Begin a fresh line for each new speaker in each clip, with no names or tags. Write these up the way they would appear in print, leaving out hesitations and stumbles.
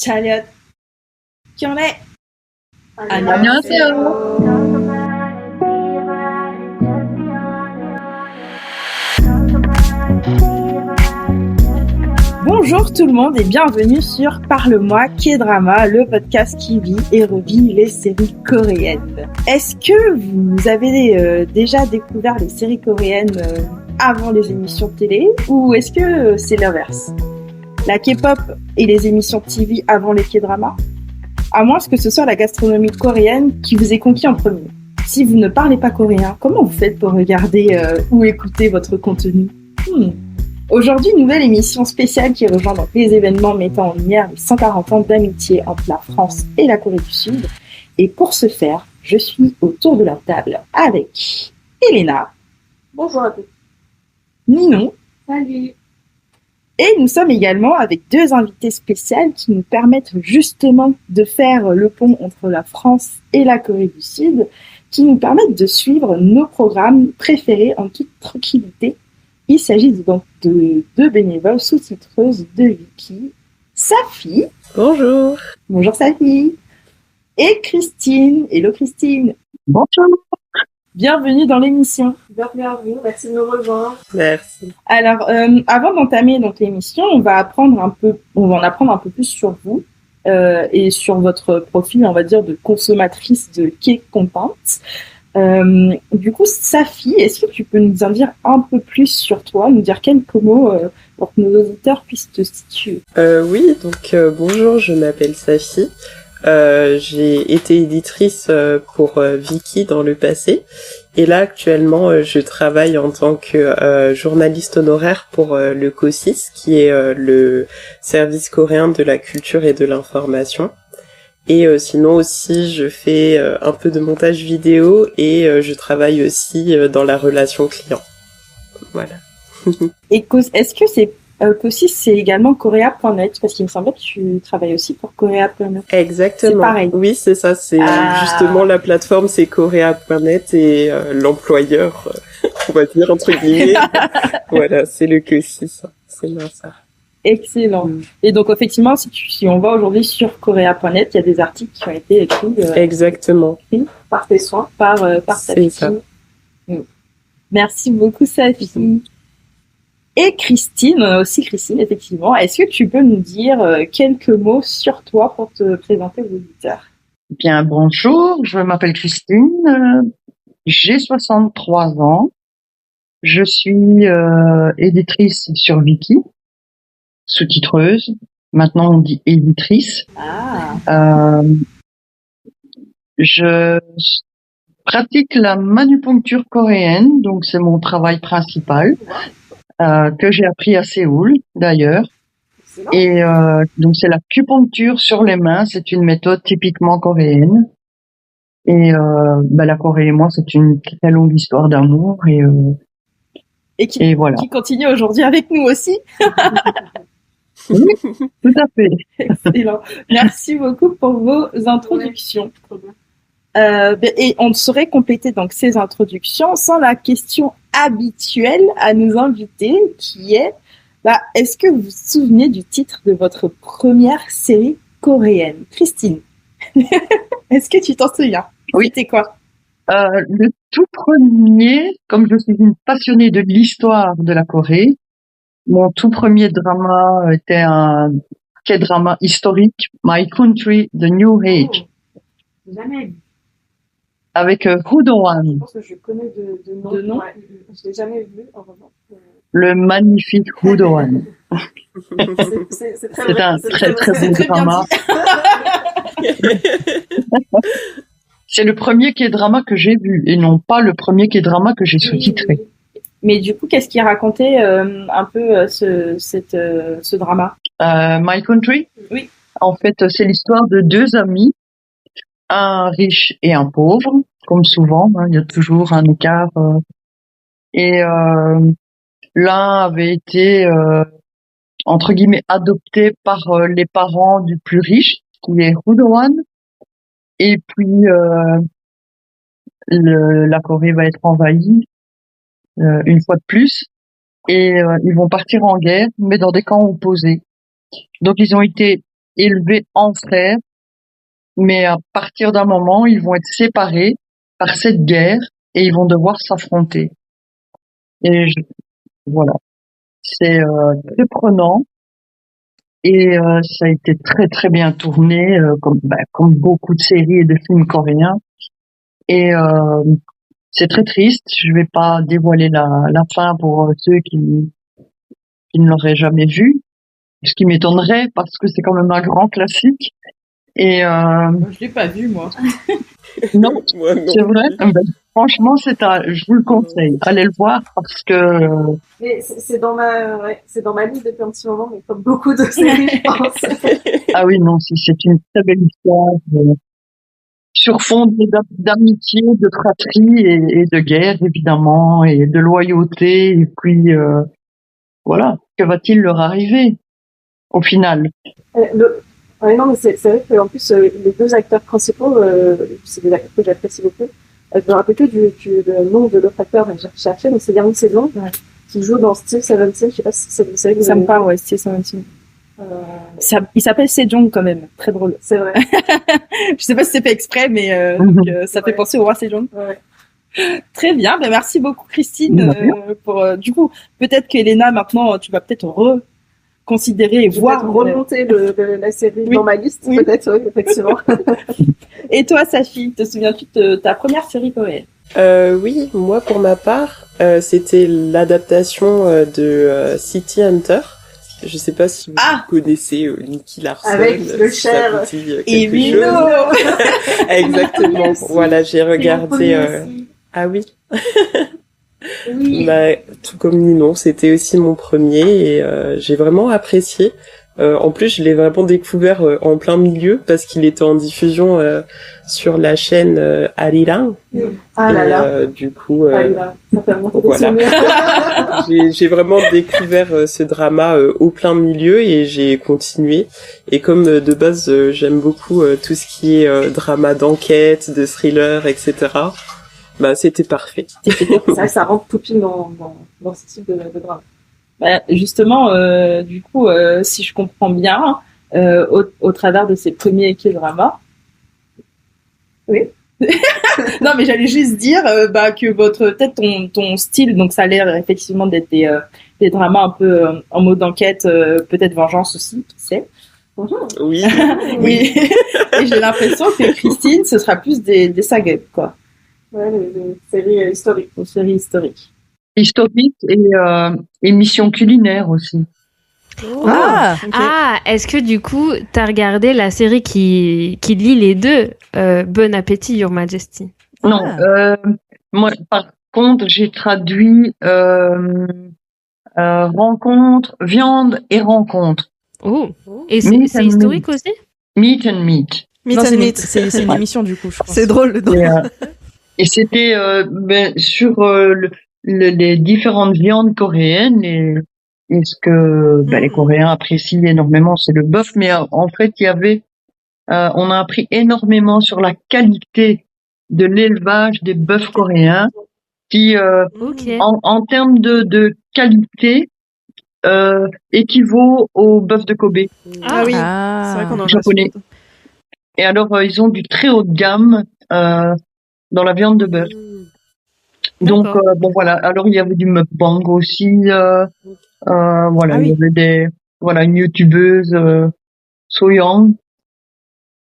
차렷, 경례,
안녕하세요.
Bonjour tout le monde et bienvenue sur Parle-moi K-Drama, le podcast qui vit et revit les séries coréennes. Est-ce que vous avez déjà découvert les séries coréennes avant les émissions de télé ou est-ce que c'est l'inverse? La K-pop et les émissions de TV avant les K-dramas? À moins que ce soit la gastronomie coréenne qui vous ait conquis en premier. Si vous ne parlez pas coréen, comment vous faites pour regarder ou écouter votre contenu? Aujourd'hui, nouvelle émission spéciale qui rejoint donc les événements mettant en lumière les 140 ans d'amitié entre la France et la Corée du Sud. Et pour ce faire, je suis autour de la table avec Elena.
Bonjour à tous.
Ninon.
Salut.
Et nous sommes également avec deux invités spéciales qui nous permettent justement de faire le pont entre la France et la Corée du Sud, qui nous permettent de suivre nos programmes préférés en toute tranquillité. Il s'agit donc de deux bénévoles sous-titreuses de Viki, Safi.
Bonjour.
Bonjour Safi. Et Christine. Hello Christine.
Bonjour.
Bienvenue dans l'émission.
Bienvenue à vous, merci de me rejoindre.
Merci.
Alors, avant d'entamer donc l'émission, on va en apprendre un peu plus sur vous et sur votre profil, on va dire, de consommatrice de K-content. Du coup, Safi, est-ce que tu peux nous en dire un peu plus sur toi, nous dire quelques mots pour que nos auditeurs puissent te situer?
Oui, donc bonjour, je m'appelle Safi. J'ai été éditrice pour Viki dans le passé. Et là, actuellement, je travaille en tant que journaliste honoraire pour le COSIS, qui est le service coréen de la culture et de l'information. Et sinon aussi, je fais un peu de montage vidéo et je travaille aussi dans la relation client. Voilà.
Et est-ce que COSIS, c'est également Korea.net? Parce qu'il me semblait que tu travailles aussi pour Korea.net.
Exactement.
C'est pareil.
Oui, c'est ça. C'est justement la plateforme, c'est Korea.net et l'employeur, on va dire entre guillemets. Voilà, c'est le COSIS. C'est bien ça.
Excellent. Et donc, effectivement, si on va aujourd'hui sur Korea.net, il y a des articles qui ont été écrits.
Exactement.
Par tes soins, par ta victime. Merci beaucoup, Safi. Et Christine, effectivement. Est-ce que tu peux nous dire quelques mots sur toi pour te présenter aux auditeurs?
Bien, bonjour. Je m'appelle Christine. J'ai 63 ans. Je suis éditrice sur Viki. Sous-titreuse. Maintenant, on dit éditrice. Je pratique la manupuncture coréenne, donc c'est mon travail principal, que j'ai appris à Séoul, d'ailleurs. Et donc c'est l'acupuncture sur les mains, c'est une méthode typiquement coréenne. Et la Corée et moi, c'est une très longue histoire d'amour
et
voilà.
Qui continue aujourd'hui avec nous aussi.
Oui, tout à fait.
Excellent. Merci beaucoup pour vos introductions. Et on ne saurait compléter donc ces introductions sans la question habituelle à nos invités, qui est est-ce que vous vous souvenez du titre de votre première série coréenne? Christine, est-ce que tu t'en souviens?
Oui.
C'était quoi?
Le tout premier, comme je suis une passionnée de l'histoire de la Corée, mon tout premier drama était un K-drama historique, My Country, The New Age.
Jamais vu.
Avec Woo Do-hwan.
Je pense que je connais de nom. Ouais, je l'ai jamais vu, en revanche.
Le magnifique Woo Do-hwan.
C'est
un très beau drama. C'est le premier K-drama que j'ai vu et non pas le premier K-drama que j'ai sous-titré.
Mais du coup, qu'est-ce qui racontait un peu ce drama?
My Country?
Oui.
En fait, c'est l'histoire de deux amis, un riche et un pauvre, comme souvent, il y a toujours un écart. Et l'un avait été, entre guillemets, adopté par les parents du plus riche, qui est Woo Do-hwan. Et puis, la Corée va être envahie une fois de plus. Et ils vont partir en guerre, mais dans des camps opposés. Donc ils ont été élevés en frères, mais à partir d'un moment, ils vont être séparés par cette guerre et ils vont devoir s'affronter. Et voilà, c'est très prenant et ça a été très très bien tourné, comme beaucoup de séries et de films coréens. Et c'est très triste. Je vais pas dévoiler la fin pour ceux qui ne l'auraient jamais vu, ce qui m'étonnerait parce que c'est quand même un grand classique. Et
Je l'ai pas vu, moi.
non,
Moi, non.
c'est vrai. Franchement, je vous le conseille. Allez le voir parce que
Mais c'est dans ma liste depuis un petit moment, mais comme beaucoup de séries, je pense.
ah oui, non, c'est une très belle histoire sur fond d'amitié, de fratrie et de guerre évidemment et de loyauté. Et puis voilà, que va-t-il leur arriver au final?
Ouais, non, mais c'est vrai qu'en plus, les deux acteurs principaux, c'est des acteurs que j'apprécie beaucoup. Je me rappelle que du nom de l'autre acteur, mais j'ai cherché, donc c'est Yang Se-jong, qui joue dans Steel 17, je sais pas si c'est série que vous
Ça me
avez
parle, ouais, Steel 17.
vu.
Il s'appelle Sejong quand même, très drôle.
C'est vrai.
Je sais pas si c'est fait exprès, mais ça fait penser au roi Sejong.
Ouais.
Très bien, ben merci beaucoup Christine pour du coup peut-être qu'Elena maintenant tu vas peut-être reconsidérer et voir
remonter la série
Oui.
dans ma liste,
Oui.
peut-être, oui, effectivement.
Et toi Safi, te souviens-tu de ta première série coréenne?
Oui, moi pour ma part, c'était l'adaptation de City Hunter. Je sais pas si vous connaissez Nicky Larson.
Avec le
si ça
cher
vous dit
Et
quelque
Mino.
chose. Exactement. Voilà, j'ai regardé. Ah oui.
Oui.
Bah, tout comme Ninon, c'était aussi mon premier et j'ai vraiment apprécié. En plus, je l'ai vraiment découvert en plein milieu parce qu'il était en diffusion sur la chaîne Arirang.
Ah là là.
Du coup,
Ah là, ça fait remonter des
voilà.
souvenirs.
j'ai vraiment découvert ce drama au plein milieu et j'ai continué. Et comme de base, j'aime beaucoup tout ce qui est drama d'enquête, de thriller, etc. Bah, c'était parfait.
Ça rentre tout pile dans ce type de drame.
Bah, justement, du coup, si je comprends bien, au travers de ces premiers K-dramas.
Oui.
Non, mais j'allais juste dire que peut-être ton style, donc ça a l'air effectivement d'être des dramas un peu en mode enquête, peut-être vengeance aussi, qui sait.
Oui.
Oui. Et j'ai l'impression que Christine, ce sera plus des sagas, quoi.
Ouais, les séries historiques.
Des séries historiques.
Historique et émission culinaire aussi.
Ah,
ok.
ah, est-ce que du coup, t'as regardé la série qui lie les deux, Bon Appétit, Your Majesty?
Non, moi par contre j'ai traduit rencontre, viande et rencontre.
Oh, et
Meat
c'est
and
historique aussi?
Meat and meat.
Meet
Non,
and
c'est
Meet.
c'est une émission du coup, je pense.
C'est drôle le nom.
Et c'était sur les différentes viandes coréennes et ce que les Coréens apprécient énormément, c'est le bœuf. Mais en fait, il y avait, on a appris énormément sur la qualité de l'élevage des bœufs coréens, qui
Ok.
en termes de qualité équivaut au bœuf de Kobe
Ah oui,
Ah.
c'est vrai qu'on en a
japonais.
souvent.
Et alors ils ont du très haut de gamme dans la viande de bœuf. Donc
D'accord.
bon voilà. Alors il y avait du mukbang aussi. Voilà,
Ah oui.
il y avait une youtubeuse Soyoung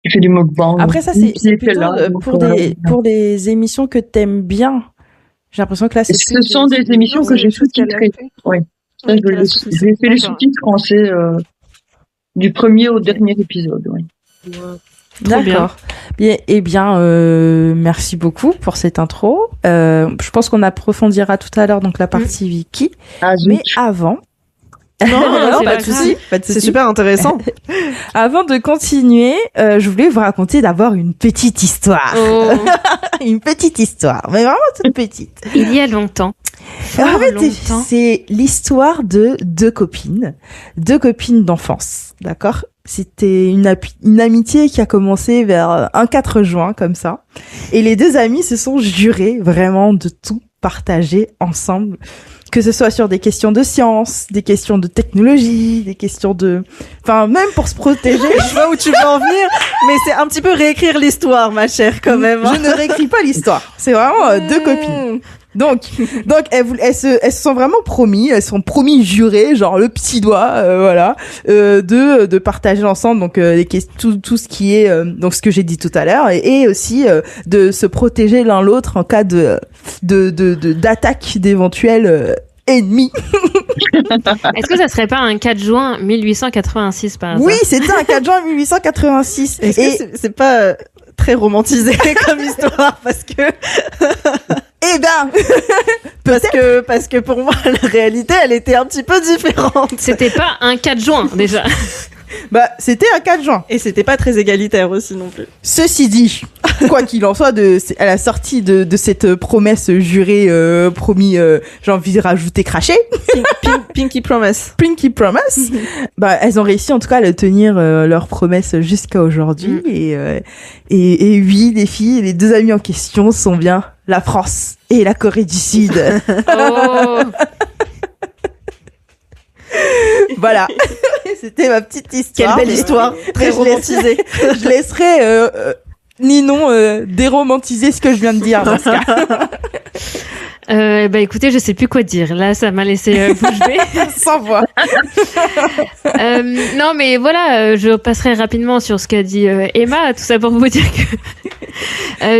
qui fait du mukbang.
Après ça,
aussi,
c'est
qui était
plutôt
là, donc,
pour des émissions que t'aimes bien. J'ai l'impression que là, c'est
ce
plus
sont des émissions que j'ai sous-titrées. Oui. Ça,
Oui, qu'elle a
j'ai fait les
D'accord.
sous-titres français du premier au dernier épisode. Oui.
Trop bien.
D'accord. Bien, eh bien, merci beaucoup pour cette intro. Je pense qu'on approfondira tout à l'heure donc la partie Vicky.
Ah, zut.
Mais avant,
Non,
c'est
pas
pas
de souci. C'est super intéressant.
avant de continuer, je voulais vous raconter d'abord une petite histoire.
Oh,
Une petite histoire, mais vraiment toute petite.
il y a longtemps.
En fait,
longtemps.
c'est l'histoire de deux copines d'enfance, d'accord? C'était une amitié qui a commencé vers un 4 juin, comme ça. Et les deux amies se sont jurées vraiment de tout partager ensemble que ce soit sur des questions de science, des questions de technologie, des questions de... Enfin, même pour se protéger.
Je vois où tu veux en venir, mais c'est un petit peu réécrire l'histoire, ma chère, quand même.
Je ne réécris pas l'histoire. C'est vraiment deux copines. Donc elles se sont vraiment promis jurées, genre le petit doigt, voilà, de partager ensemble donc tout ce qui est donc ce que j'ai dit tout à l'heure et aussi de se protéger l'un l'autre en cas d'attaque d'éventuels ennemis.
Est-ce que ça serait pas un 4 juin 1886 par hasard?
Oui, c'était un 4 juin 1886.
Est-ce que c'est pas très romantisé comme histoire parce que
eh ben
parce que pour moi la réalité elle était un petit peu différente.
C'était pas un 4 juin déjà.
Bah, c'était un 4 juin.
Et c'était pas très égalitaire aussi non plus.
Ceci dit, quoi qu'il en soit, à la sortie de cette promesse jurée, promis, j'ai envie de rajouter craché.
Pinky Promise.
Pinky Promise. Bah, elles ont réussi en tout cas à tenir leur promesse jusqu'à aujourd'hui. Et oui, les filles, les deux amies en question sont bien la France et la Corée du Sud.
Oh.
Voilà. C'était ma petite histoire.
Quelle belle histoire. Très romantisée.
Je laisserai Ninon déromantiser ce que je viens de dire dans ce cas.
Bah écoutez, je sais plus quoi dire. Là, ça m'a laissé bouche bée.
Sans voix.
Non, mais voilà, je passerai rapidement sur ce qu'a dit Emma. Tout ça pour vous dire que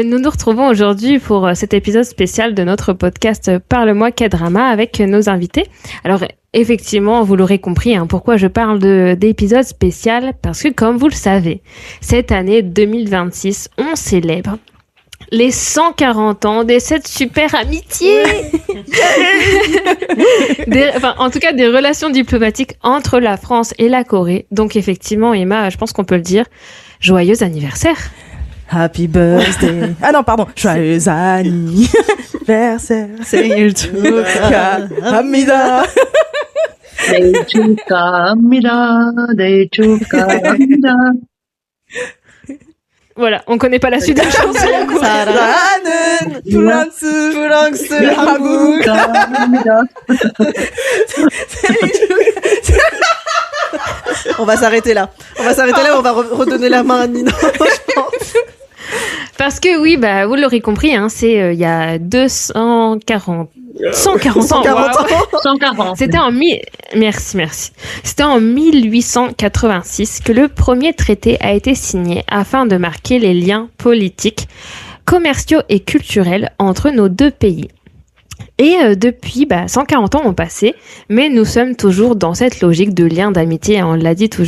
nous nous retrouvons aujourd'hui pour cet épisode spécial de notre podcast Parle-moi K-drama avec nos invités. Alors, effectivement, vous l'aurez compris, hein, pourquoi je parle d'épisode spécial, parce que comme vous le savez, cette année 2026, on célèbre les 140 ans de cette super amitié. En tout cas, des relations diplomatiques entre la France et la Corée. Donc effectivement, Emma, je pense qu'on peut le dire, joyeux anniversaire.
Happy birthday. Ah non, pardon. Joyeux anniversaire.
C'est tout.
Hamida.
네 축하합니다. 네 축하합니다.
Voilà, on connaît pas la suite de la chanson.
사랑하는 프랑스 한국.
축하합니다.
On va s'arrêter là. On va redonner la main à Nina, je pense.
Parce que oui, bah, vous l'aurez compris, hein, c'est il y a 140 ans.
140.
C'était merci. C'était en 1886 que le premier traité a été signé afin de marquer les liens politiques, commerciaux et culturels entre nos deux pays. Et depuis, 140 ans ont passé, mais nous sommes toujours dans cette logique de lien d'amitié. On l'a dit tout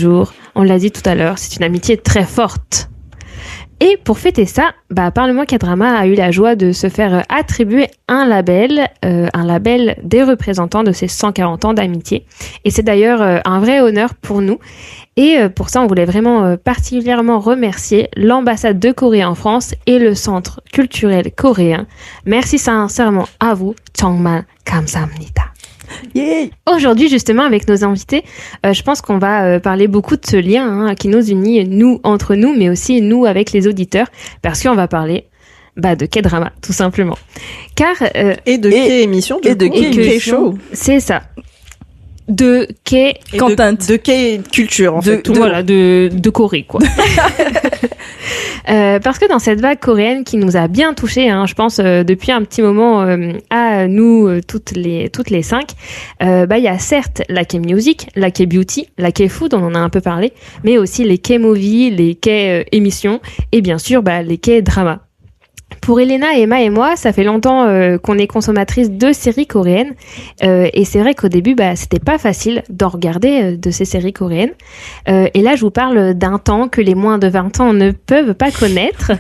à l'heure, c'est une amitié très forte. Et pour fêter ça, Parle-moi K-drama a eu la joie de se faire attribuer un label des représentants de ces 140 ans d'amitié. Et c'est d'ailleurs un vrai honneur pour nous. Et pour ça, on voulait vraiment particulièrement remercier l'ambassade de Corée en France et le centre culturel coréen. Merci sincèrement à vous. 정말 감사합니다.
Yeah.
Aujourd'hui, justement, avec nos invités, je pense qu'on va parler beaucoup de ce lien qui nous unit, nous, entre nous, mais aussi nous avec les auditeurs, parce qu'on va parler de K-drama, tout simplement. Car...
et de K-émission,
et de K-show.
C'est ça. De
K-content. De K-culture, en fait.
Voilà, de Corée, quoi. Parce que dans cette vague coréenne qui nous a bien touchés, je pense depuis un petit moment à nous toutes les 5, il y a certes la K-music, la K-beauty, la K-food, on en a un peu parlé, mais aussi les K-movies, les K-émissions et bien sûr les K-dramas. Pour Elena, Emma et moi, ça fait longtemps qu'on est consommatrices de séries coréennes et c'est vrai qu'au début, c'était pas facile d'en regarder de ces séries coréennes. Et là, je vous parle d'un temps que les moins de 20 ans ne peuvent pas connaître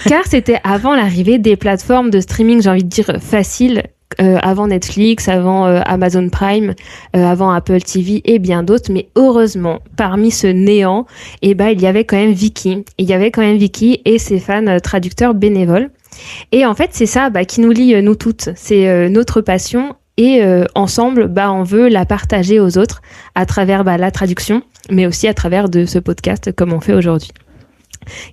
car c'était avant l'arrivée des plateformes de streaming, j'ai envie de dire faciles, avant Netflix, avant Amazon Prime, avant Apple TV et bien d'autres. Mais heureusement, parmi ce néant, il y avait quand même Viki. Il y avait quand même Viki et ses fans traducteurs bénévoles. Et en fait, c'est ça qui nous lie, nous toutes. C'est notre passion et ensemble, on veut la partager aux autres à travers la traduction, mais aussi à travers de ce podcast comme on fait aujourd'hui.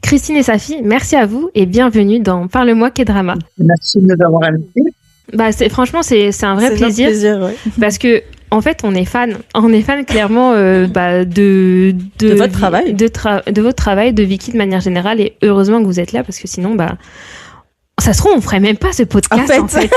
Christine et Safi, merci à vous et bienvenue dans Parle-moi K-drama.
Merci de nous avoir invités.
Bah franchement c'est un vrai
C'est notre
plaisir
ouais.
parce que en fait on est fan clairement de
votre travail,
de votre travail, de Vicky de manière générale, et heureusement que vous êtes là parce que sinon ça se trouve on ferait même pas ce podcast en fait.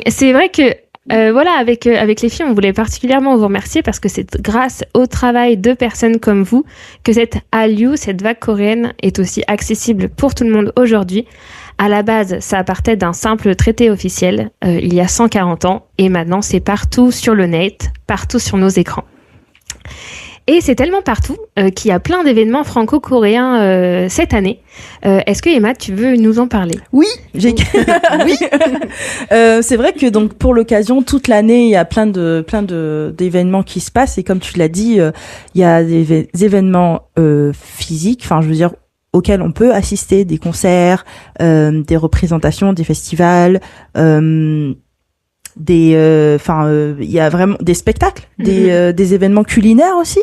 C'est vrai que voilà, avec les filles, on voulait particulièrement vous remercier parce que c'est grâce au travail de personnes comme vous que cette Hallyu, cette vague coréenne, est aussi accessible pour tout le monde aujourd'hui. À la base, ça partait d'un simple traité officiel il y a 140 ans et maintenant c'est partout sur le net, partout sur nos écrans. Et c'est tellement partout qu'il y a plein d'événements franco-coréens cette année. Est-ce que Emma, tu veux nous en parler ?
Oui, oui. C'est vrai que donc pour l'occasion, toute l'année, il y a plein d'événements qui se passent et comme tu l'as dit, il y a des événements physiques. Enfin, je veux dire, auxquels on peut assister, des concerts, des représentations, des festivals. Il y a vraiment des spectacles, des événements culinaires aussi,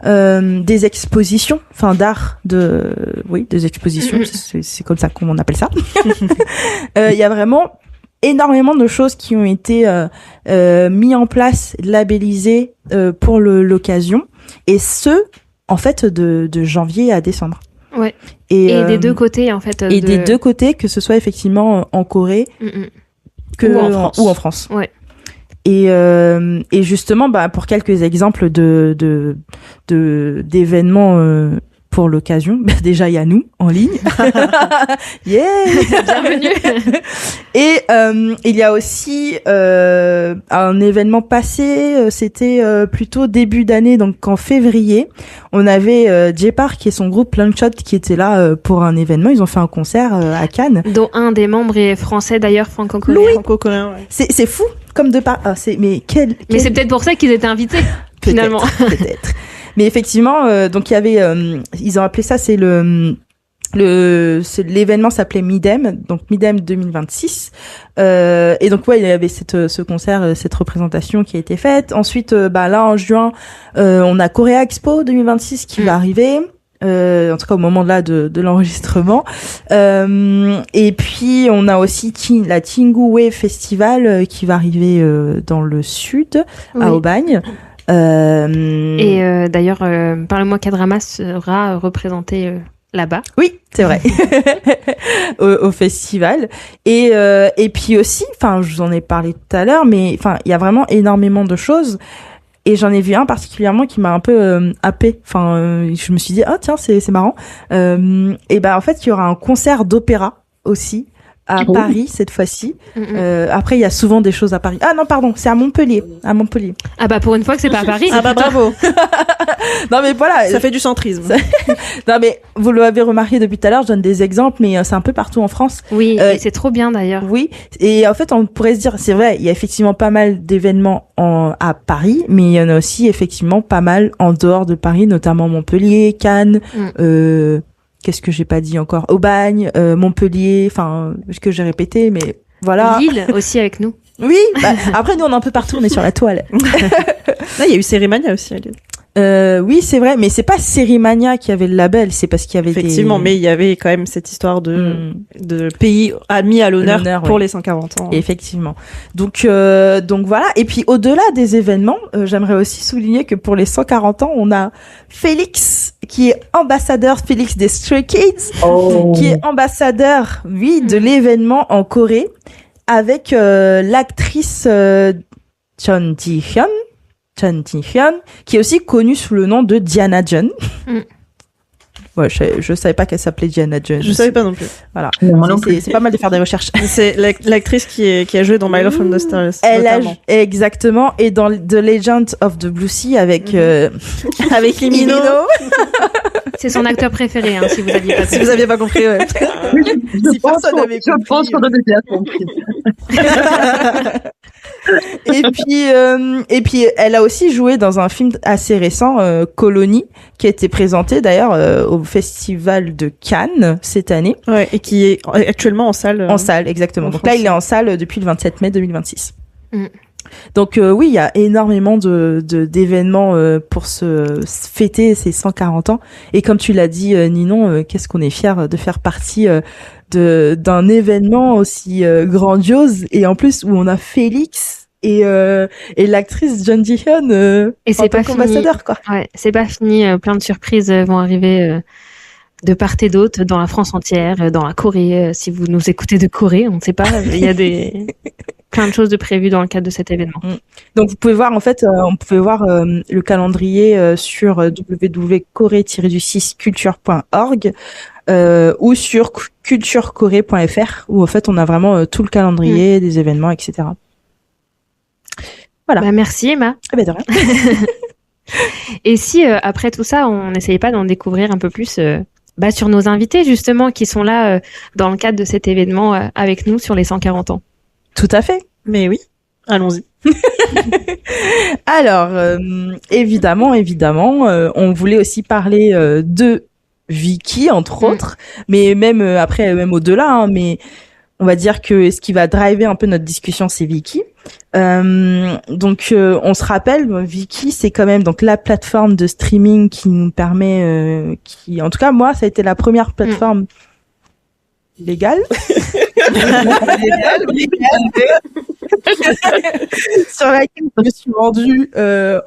des expositions, enfin des expositions, c'est comme ça qu'on appelle ça. Il y a vraiment énormément de choses qui ont été mis en place, labellisées pour l'occasion, et ce en fait de janvier à décembre.
Ouais. Et des deux côtés en fait.
Et des deux côtés, que ce soit effectivement en Corée. Ou en France.
Ouais.
Et justement, pour quelques exemples d'événements pour l'occasion, déjà il y a nous en ligne. Yeah,
bienvenue.
Et il y a aussi un événement passé, c'était plutôt début d'année, donc en février, on avait J-Park et son groupe Longshot qui étaient là pour un événement. Ils ont fait un concert à Cannes,
dont un des membres est français d'ailleurs, franco-coréen.
Oui.
Franco-coréen, ouais.
C'est fou comme de part. Mais
c'est peut-être pour ça qu'ils étaient invités finalement.
Peut-être. Mais effectivement, donc il y avait, ils ont appelé ça, c'est l'événement s'appelait Midem, donc Midem 2026. Et donc ouais, il y avait ce concert, cette représentation qui a été faite. Ensuite, là en juin, on a Korea Expo 2026 qui va arriver. En tout cas au moment de l'enregistrement. Et puis on a aussi la Tingway Festival qui va arriver dans le sud, à Aubagne.
Et d'ailleurs, Parle-moi K-Drama sera représenté là-bas.
Oui, c'est vrai. au festival. Et puis aussi, enfin, je vous en ai parlé tout à l'heure, mais enfin, il y a vraiment énormément de choses. Et j'en ai vu un particulièrement qui m'a un peu happé. Enfin, je me suis dit, ah tiens, c'est marrant. Et en fait, il y aura un concert d'opéra aussi à Paris cette fois-ci. Après, il y a souvent des choses à Paris. Ah non, pardon, c'est à Montpellier. À Montpellier.
Ah pour une fois que c'est pas à Paris.
Ah bravo.
Non mais voilà.
Ça fait du centrisme.
Non mais vous l'avez remarqué depuis tout à l'heure, je donne des exemples, mais c'est un peu partout en France.
Oui, et c'est trop bien d'ailleurs.
Oui, et en fait, on pourrait se dire, c'est vrai, il y a effectivement pas mal d'événements à Paris, mais il y en a aussi effectivement pas mal en dehors de Paris, notamment Montpellier, Cannes, qu'est-ce que j'ai pas dit encore, Aubagne, Montpellier, enfin, ce que j'ai répété, mais voilà.
Lille aussi avec nous.
Oui, après nous on est un peu partout, on est sur la toile.
Là, il y a eu Sérimania aussi à Lille.
Oui, c'est vrai, mais c'est pas Sérimania qui avait le label, c'est parce qu'il y avait
effectivement, mais il y avait quand même cette histoire de pays mis à l'honneur pour les 140 ans.
Effectivement. Donc voilà. Et puis au-delà des événements, j'aimerais aussi souligner que pour les 140 ans, on a Félix qui est ambassadeur, Félix des Stray Kids, qui est ambassadeur, de l'événement en Corée avec l'actrice Chun Ji-hyun, qui est aussi connue sous le nom de Diana Jeon. Ouais, je savais pas qu'elle s'appelait Diana Jeon.
Je savais pas non plus.
Voilà. C'est pas mal de faire des recherches.
C'est l'actrice qui a joué dans My Love from the Stars.
Exactement, et dans The Legend of the Blue Sea avec
avec Lee Min-ho.
C'est son acteur préféré, hein, si vous
aviez pas compris. Ouais.
Si personne n'avait compris.
Je pense qu'on avait bien compris.
Et puis elle a aussi joué dans un film assez récent, Colony, qui a été présenté d'ailleurs au festival de Cannes cette année.
Ouais, et qui est actuellement en salle.
En salle, exactement. Donc
France.
là, il est en salle depuis le 27 mai 2026. Donc oui, il y a énormément d'événements pour se fêter ces 140 ans. Et comme tu l'as dit, Ninon, qu'est-ce qu'on est fiers de faire partie d'un événement aussi grandiose, et en plus où on a Félix et l'actrice Jun Ji-hyun
et c'est pas fini.
Ambassadeur, quoi.
Ouais, c'est pas fini. Plein de surprises vont arriver de part et d'autre, dans la France entière, dans la Corée. Si vous nous écoutez de Corée, on ne sait pas. Il y a plein de choses de prévues dans le cadre de cet événement.
Donc vous pouvez voir, en fait, on pouvait voir le calendrier sur www.corée-culture.org ou sur culturecorée.fr, où en fait on a vraiment tout le calendrier des événements, etc. Voilà.
Bah, merci Emma.
Eh ben, de rien.
Et si après tout ça, on n'essayait pas d'en découvrir un peu plus sur nos invités justement qui sont là dans le cadre de cet événement avec nous sur les 140 ans.
Tout à fait.
Mais oui, allons-y.
Alors, évidemment, on voulait aussi parler de Vicky, entre autres, mais même après, même au-delà, hein, mais on va dire que ce qui va driver un peu notre discussion, c'est Vicky. Donc, on se rappelle, Vicky, c'est quand même donc la plateforme de streaming qui nous permet, en tout cas, moi, ça a été la première plateforme légale. Sur laquelle je me suis rendue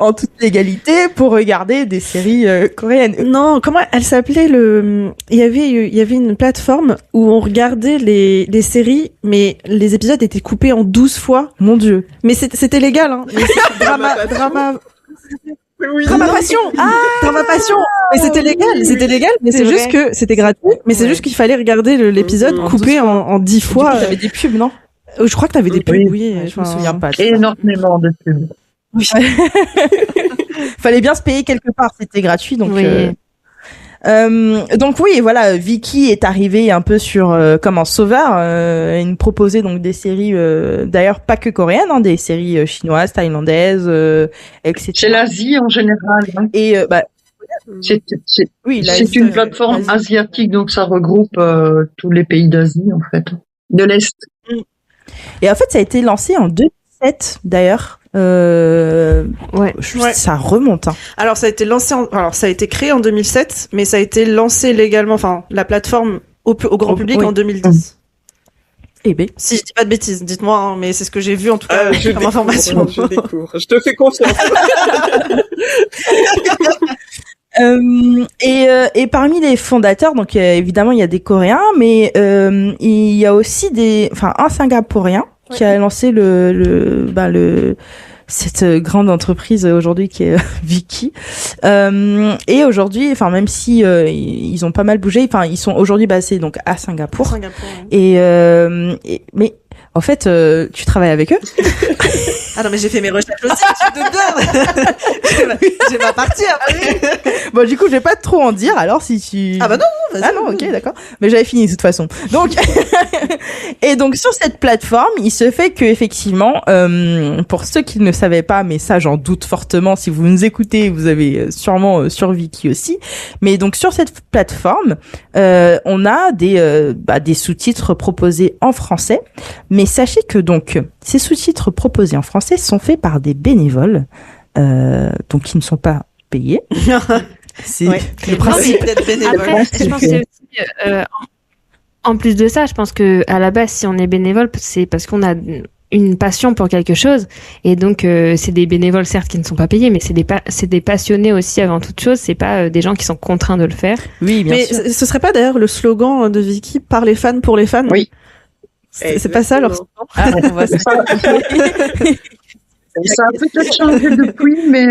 en toute légalité pour regarder des séries coréennes.
Non, comment elle s'appelait il y avait une plateforme où on regardait les séries, mais les épisodes étaient coupés en 12 fois.
Mon Dieu.
Mais c'était légal, hein. Drama Passion. Drama Passion. Mais c'était légal, mais c'est juste que c'était gratuit, mais c'est juste qu'il fallait regarder l'épisode coupé en 10 fois.
T'avais des pubs, non?
Je crois que t'avais des pubs, oui. Je me souviens pas.
Énormément de pubs.
Oui. Fallait bien se payer quelque part, c'était gratuit, donc.
Oui.
Donc oui, voilà, Vicky est arrivée un peu comme un sauveur. Elle nous proposait donc des séries, d'ailleurs pas que coréennes, hein, des séries chinoises, thaïlandaises, etc.
C'est l'Asie en général. Hein.
Et
c'est une plateforme asiatique, donc ça regroupe tous les pays d'Asie en fait, de l'Est.
Et en fait, ça a été lancé en 2007 d'ailleurs. Ça remonte. Hein.
Alors ça a été ça a été créé en 2007, mais ça a été lancé légalement, enfin la plateforme au grand public en 2010.
Eh ben,
si je dis pas de bêtises, dites-moi, hein, mais c'est ce que j'ai vu en tout cas comme information.
Je découvre. Je te fais confiance.
Et parmi les fondateurs, donc évidemment il y a des Coréens, mais il y a aussi un Singapourien qui a lancé cette grande entreprise aujourd'hui qui est Vicky. Et aujourd'hui, enfin même si ils ont pas mal bougé, enfin ils sont aujourd'hui basés donc à Singapour. Ouais. Mais en fait, tu travailles avec eux?
Ah non, mais j'ai fait mes recherches aussi, tu te doutes bien. J'ai ma partie après.
Bon, du coup, je vais pas trop en dire, alors si tu...
Ah bah non, vas-y.
Ah non, ok, d'accord. Mais j'avais fini de toute façon. Donc, et donc sur cette plateforme, il se fait que effectivement, pour ceux qui ne savaient pas, mais ça j'en doute fortement, si vous nous écoutez, vous avez sûrement sur Vicky aussi. Mais donc sur cette plateforme, on a des sous-titres proposés en français. Mais sachez que donc ces sous-titres proposés en français sont faits par des bénévoles, donc qui ne sont pas payés. C'est le principe
d'être bénévole.
Après, je pense que c'est aussi, en plus de ça, je pense que à la base, si on est bénévole, c'est parce qu'on a une passion pour quelque chose, et donc c'est des bénévoles certes qui ne sont pas payés, mais c'est des passionnés aussi avant toute chose. C'est pas des gens qui sont contraints de le faire.
Oui, bien sûr.
Mais ce serait pas d'ailleurs le slogan de Vicky, par les fans pour les fans?
Oui.
C'est pas ça leur slogan?
Ah, on va
Ça a peut-être changé depuis, mais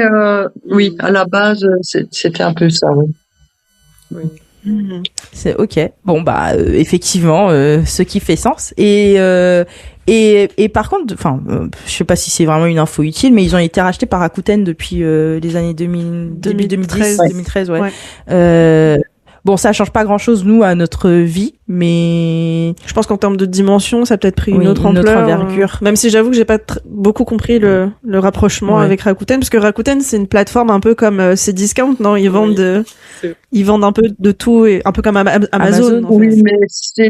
oui, à la base, c'était un peu ça, oui.
C'est ok. Bon effectivement, ce qui fait sens. Et par contre, enfin, je sais pas si c'est vraiment une info utile, mais ils ont été rachetés par Rakuten depuis les années 2013, ouais. Bon, ça change pas grand-chose, nous, à notre vie, mais...
Je pense qu'en termes de dimension, ça a peut-être pris une autre ampleur.
Envergure.
Même si j'avoue que j'ai pas beaucoup compris le rapprochement avec Rakuten, parce que Rakuten, c'est une plateforme un peu comme Cdiscount, non? Ils vendent un peu de tout, et un peu comme Amazon.
Oui, mais c'est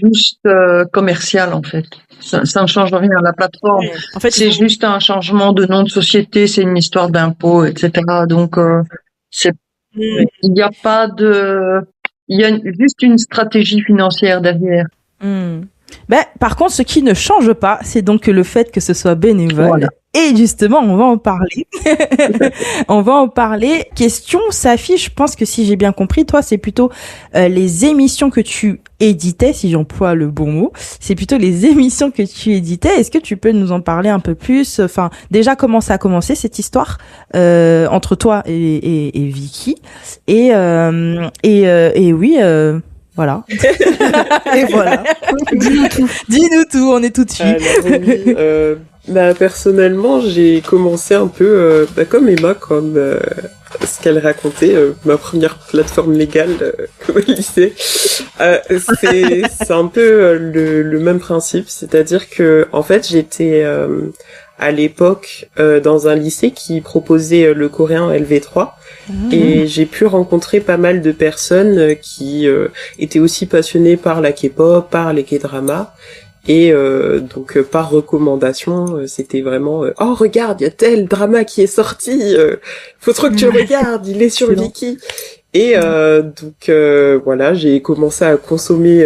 juste commercial, en fait. Ça ne change rien à la plateforme.
Oui. En fait,
c'est juste un changement de nom de société, c'est une histoire d'impôt, etc. Donc, il n'y a pas il y a juste une stratégie financière derrière.
Ben, par contre, ce qui ne change pas, c'est donc le fait que ce soit bénévole.
Voilà.
Et justement, on va en parler. On va en parler. Question, Safi, je pense que si j'ai bien compris, toi, c'est plutôt les émissions que tu éditais, si j'emploie le bon mot. C'est plutôt les émissions que tu éditais. Est-ce que tu peux nous en parler un peu plus? Enfin, déjà, comment ça a commencé cette histoire entre toi et Vicky? Et oui. Voilà. Et voilà.
Dis-nous tout.
Dis-nous tout, on est tout dessus.
Alors, oui, personnellement, j'ai commencé un peu comme Emma, comme ce qu'elle racontait, ma première plateforme légale au lycée. C'est un peu le même principe, c'est-à-dire que en fait, j'étais à l'époque dans un lycée qui proposait le coréen LV3. Et j'ai pu rencontrer pas mal de personnes qui étaient aussi passionnées par la K-pop, par les K-dramas. Et donc par recommandation, c'était vraiment oh regarde, il y a tel drama qui est sorti, faut trop que tu le regardes, il est sur Viki. Et donc voilà, j'ai commencé à consommer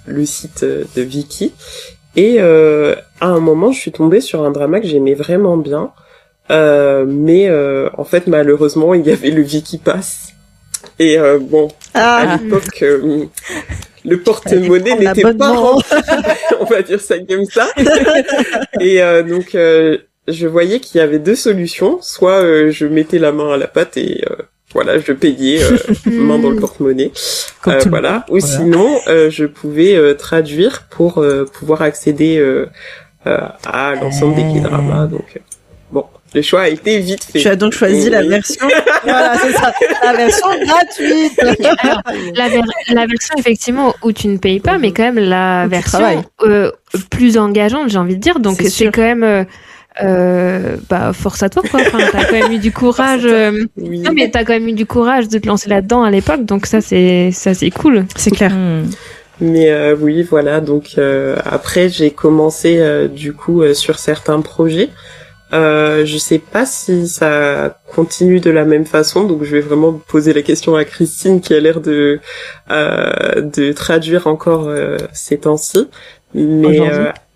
le site de Viki. Et à un moment, je suis tombée sur un drama que j'aimais vraiment bien. Mais en fait malheureusement il y avait le Viki Pass et à l'époque le porte-monnaie n'était pas rentable, on va dire ça comme ça. Et donc je voyais qu'il y avait deux solutions, soit je mettais la main à la pâte et voilà, je payais main dans le porte-monnaie, voilà. Ou sinon je pouvais traduire pour pouvoir accéder à l'ensemble des K-dramas. Donc bon, le choix a été vite fait.
Tu as donc choisi la version, voilà, c'est ça, la version gratuite.
Alors, la version effectivement où tu ne payes pas, mais quand même la version plus engageante, j'ai envie de dire. Donc c'est quand même force à toi quoi. Enfin, t'as quand même eu du courage.
Oui.
Non mais t'as quand même eu du courage de te lancer là-dedans à l'époque, donc ça c'est cool.
C'est clair.
Mais oui, voilà. Donc après j'ai commencé du coup sur certains projets. Je sais pas si ça continue de la même façon, donc je vais vraiment poser la question à Christine qui a l'air de traduire encore ces temps-ci. Mais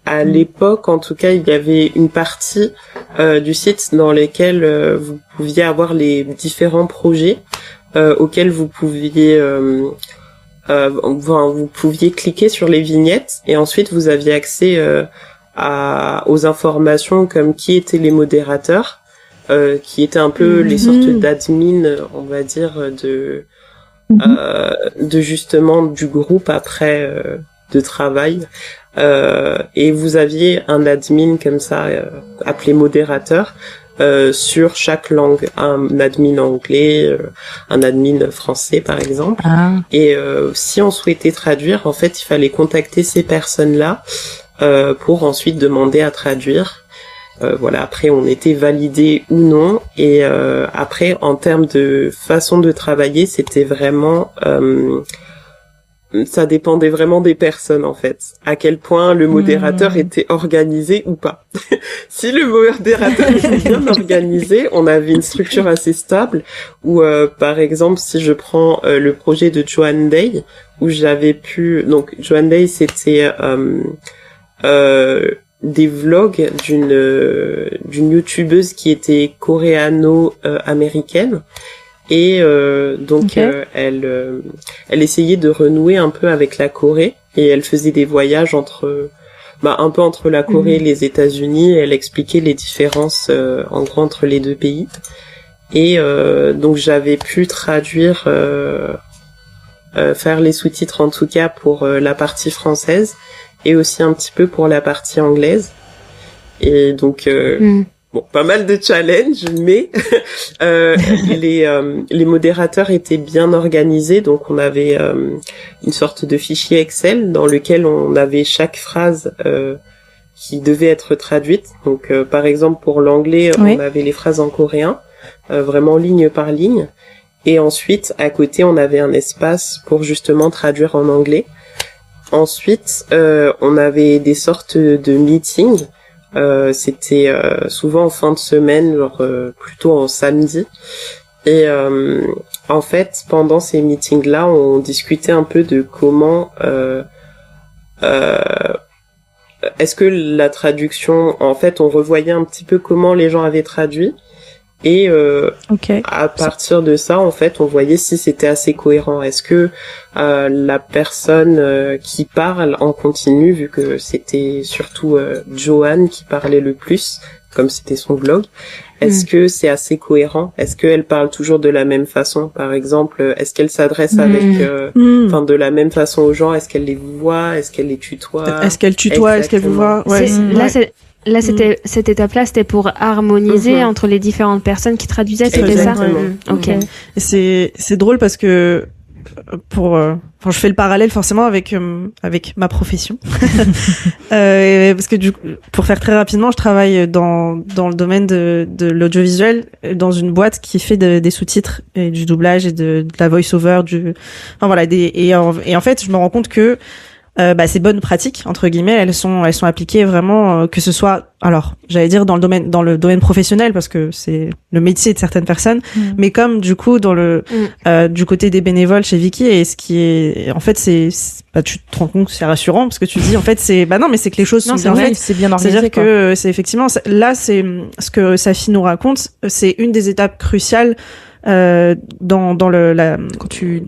à l'époque, en tout cas, il y avait une partie du site dans lesquels vous pouviez avoir les différents projets auxquels vous pouviez vous pouviez cliquer sur les vignettes et ensuite vous aviez accès aux informations comme qui étaient les modérateurs, qui étaient un peu les sortes d'admins, on va dire, de justement du groupe après de travail. Et vous aviez un admin comme ça appelé modérateur sur chaque langue, un admin anglais, un admin français par exemple. Et si on souhaitait traduire, en fait, il fallait contacter ces personnes-là pour ensuite demander à traduire. Voilà, après on était validé ou non, et après en termes de façon de travailler, c'était vraiment ça dépendait vraiment des personnes en fait, à quel point le modérateur était organisé ou pas. Si le modérateur était bien organisé, on avait une structure assez stable, où par exemple si je prends le projet de Joan Day, où j'avais pu, donc Joan Day c'était des vlogs d'une youtubeuse qui était coréano-américaine, et donc elle essayait de renouer un peu avec la Corée, et elle faisait des voyages un peu entre la Corée et les États-Unis, et elle expliquait les différences en gros entre les deux pays. Et donc j'avais pu traduire, faire les sous-titres en tout cas pour la partie française, et aussi un petit peu pour la partie anglaise. Et donc pas mal de challenges, mais les modérateurs étaient bien organisés, donc on avait une sorte de fichier Excel dans lequel on avait chaque phrase qui devait être traduite. Donc par exemple pour l'anglais, on avait les phrases en coréen, vraiment ligne par ligne, et ensuite à côté on avait un espace pour justement traduire en anglais. Ensuite, on avait des sortes de meetings. C'était souvent en fin de semaine, genre plutôt en samedi. Et en fait, pendant ces meetings-là, on discutait un peu de comment est-ce que la traduction, en fait, on revoyait un petit peu comment les gens avaient traduit, et à partir de ça, en fait, on voyait si c'était assez cohérent. Est-ce que la personne qui parle en continu, vu que c'était surtout Joanne qui parlait le plus, comme c'était son blog, est-ce que c'est assez cohérent? Est-ce qu'elle parle toujours de la même façon? Par exemple, est-ce qu'elle s'adresse avec, de la même façon aux gens? Est-ce qu'elle les voit? Est-ce qu'elle les tutoie?
Est-ce qu'elle tutoie? Est-ce qu'elle vous voit? Ouais.
Là, cette étape-là, c'était pour harmoniser entre les différentes personnes qui traduisaient, c'était ça? Ok.
Et c'est drôle parce que je fais le parallèle forcément avec ma profession. Parce que pour faire très rapidement, je travaille dans le domaine de l'audiovisuel, dans une boîte qui fait des sous-titres et du doublage et de la voice-over, et en fait, je me rends compte que ces bonnes pratiques entre guillemets, elles sont appliquées vraiment, que ce soit, alors j'allais dire dans le domaine professionnel parce que c'est le métier de certaines personnes, mais comme du coup dans du côté des bénévoles chez Viki, et ce qui est en fait tu te rends compte que c'est rassurant parce que tu te dis en fait c'est que les choses sont bien faites, c'est bien organisé, c'est-à-dire que c'est effectivement là, c'est ce que Safi nous raconte, c'est une des étapes cruciales quand tu